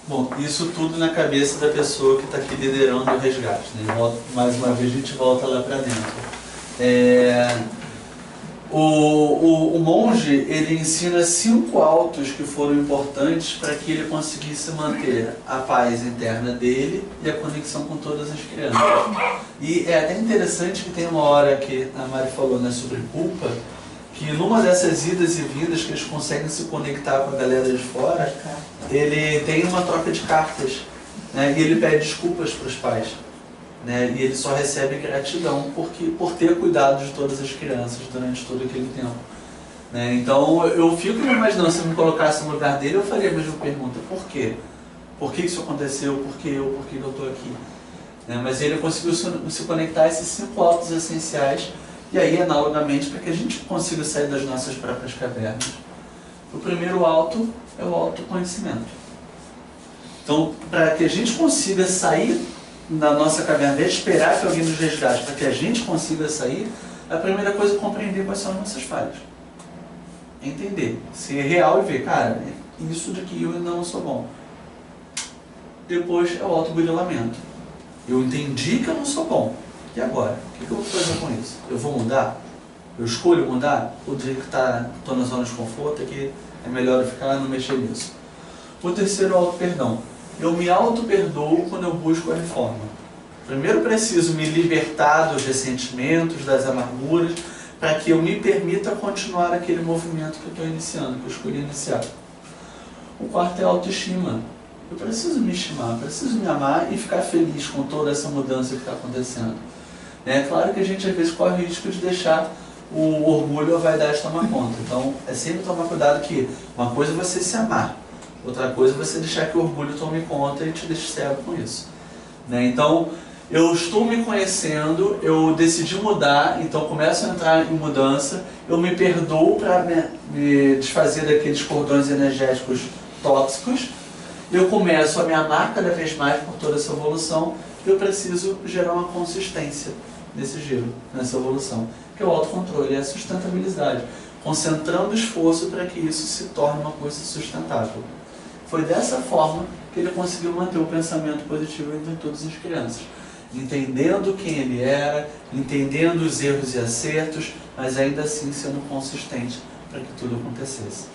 Bom, isso tudo na cabeça da pessoa que está aqui liderando o resgate, né? Mais uma vez a gente volta lá para dentro. O monge, ele ensina 5 autos que foram importantes para que ele conseguisse manter a paz interna dele e a conexão com todas as crianças. E é até interessante que tem uma hora que a Mari falou, né, sobre culpa, que numa dessas idas e vindas que eles conseguem se conectar com a galera de fora, ele tem uma troca de cartas, né, e ele pede desculpas para os pais. Né, e ele só recebe gratidão por ter cuidado de todas as crianças durante todo aquele tempo. Né, então eu fico me imaginando, se eu me colocasse no lugar dele, eu faria a mesma pergunta: por quê? Por que isso aconteceu? Por que eu estou aqui? Né, mas ele conseguiu se conectar a esses 5 autos essenciais, e aí analogamente para que a gente consiga sair das nossas próprias cavernas. O primeiro auto é o autoconhecimento. Então, para que a gente consiga sair na nossa caverna, esperar que alguém nos resgate para que a gente consiga sair, a primeira coisa é compreender quais são as nossas falhas. Entender, ser real e ver, cara, isso daqui eu ainda não sou bom. Depois é o autoburilamento. Eu entendi que eu não sou bom. E agora? O que eu vou fazer com isso? Eu vou mudar? Eu escolho mudar? Ou dizer que estou na zona de conforto e que é melhor eu ficar e não mexer nisso? O terceiro é o auto-perdão. Eu me auto-perdoo quando eu busco a reforma. Primeiro preciso me libertar dos ressentimentos, das amarguras, para que eu me permita continuar aquele movimento que eu estou iniciando, que eu escolhi iniciar. O quarto é a autoestima. Eu preciso me estimar, preciso me amar e ficar feliz com toda essa mudança que está acontecendo. É claro que a gente às vezes corre o risco de deixar o orgulho ou a vaidade tomar conta. Então é sempre tomar cuidado que uma coisa é você se amar, outra coisa é você deixar que o orgulho tome conta e te deixe cego com isso. Né? Então eu estou me conhecendo, eu decidi mudar, então começo a entrar em mudança, eu me perdoo para me desfazer daqueles cordões energéticos tóxicos, eu começo a me amar cada vez mais por toda essa evolução, eu preciso gerar uma consistência nesse giro, nessa evolução, que é o autocontrole, é a sustentabilidade, concentrando esforço para que isso se torne uma coisa sustentável. Foi dessa forma que ele conseguiu manter o pensamento positivo entre todas as crianças, entendendo quem ele era, entendendo os erros e acertos, mas ainda assim sendo consistente para que tudo acontecesse.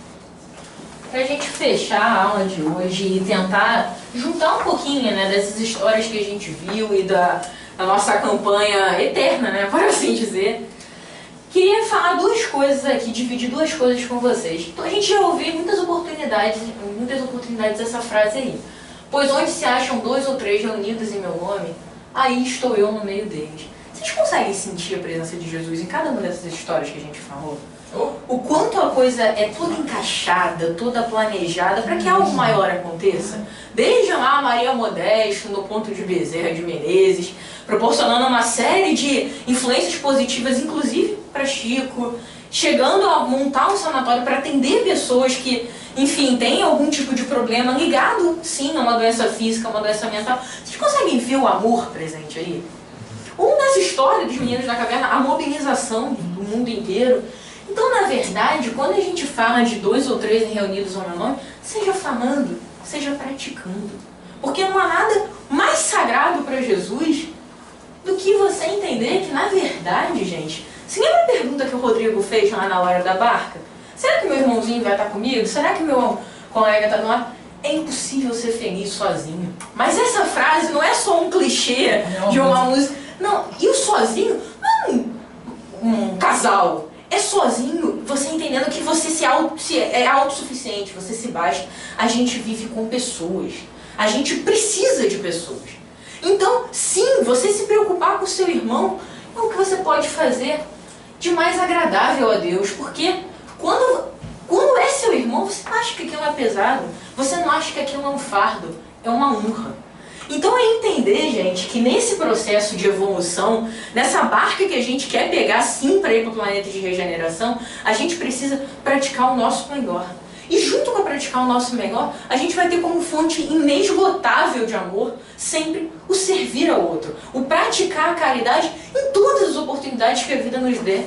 Para a gente fechar a aula de hoje e tentar juntar um pouquinho, né, dessas histórias que a gente viu e da nossa campanha eterna, né, por assim dizer, queria falar duas coisas aqui, dividir duas coisas com vocês. Então a gente já ouviu muitas oportunidades dessa frase aí. Pois onde se acham 2 ou 3 reunidos em meu nome, aí estou eu no meio deles. Vocês conseguem sentir a presença de Jesus em cada uma dessas histórias que a gente falou? O quanto a coisa é toda encaixada, toda planejada para que algo maior aconteça. Desde lá Maria Modesto, no Ponto de Bezerra de Menezes, proporcionando uma série de influências positivas, inclusive para Chico, chegando a montar um sanatório para atender pessoas que, enfim, têm algum tipo de problema ligado, sim, a uma doença física, a uma doença mental. Vocês conseguem ver o amor presente aí? Ou nessa história dos meninos da caverna, a mobilização do mundo inteiro. Então, na verdade, quando a gente fala de 2 ou 3 reunidos ao meu nome, seja falando, seja praticando. Porque não há nada mais sagrado para Jesus do que você entender que, na verdade, gente, você lembra a pergunta que o Rodrigo fez lá na hora da barca? Será que meu irmãozinho vai estar comigo? Será que meu colega está do lado? É impossível ser feliz sozinho. Mas essa frase não é só um clichê de uma música. Não, e o sozinho não é um casal. É sozinho, você entendendo que você é autossuficiente, você se basta. A gente vive com pessoas. A gente precisa de pessoas. Então, sim, você se preocupar com o seu irmão é o que você pode fazer de mais agradável a Deus. Porque quando é seu irmão, você não acha que aquilo é pesado. Você não acha que aquilo é um fardo. É uma honra. Então é entender, gente, que nesse processo de evolução, nessa barca que a gente quer pegar sim para ir para o planeta de regeneração, a gente precisa praticar o nosso melhor. E junto com praticar o nosso melhor, a gente vai ter como fonte inesgotável de amor sempre o servir ao outro, o praticar a caridade em todas as oportunidades que a vida nos dê.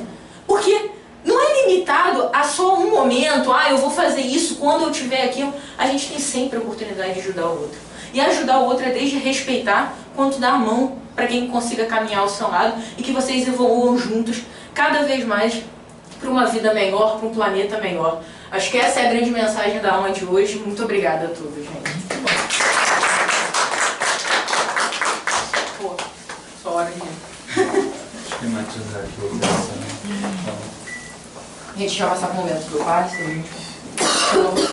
Porque não é limitado a só um momento, eu vou fazer isso quando eu tiver aquilo. A gente tem sempre a oportunidade de ajudar o outro. E ajudar o outro é desde respeitar, quanto dar a mão para quem consiga caminhar ao seu lado e que vocês evoluam juntos cada vez mais para uma vida melhor, para um planeta melhor. Acho que essa é a grande mensagem da aula de hoje. Muito obrigada a todos, gente. Pô, só hora de Esquematizar aqui o coração. A gente já vai passar para o momento do passe, a gente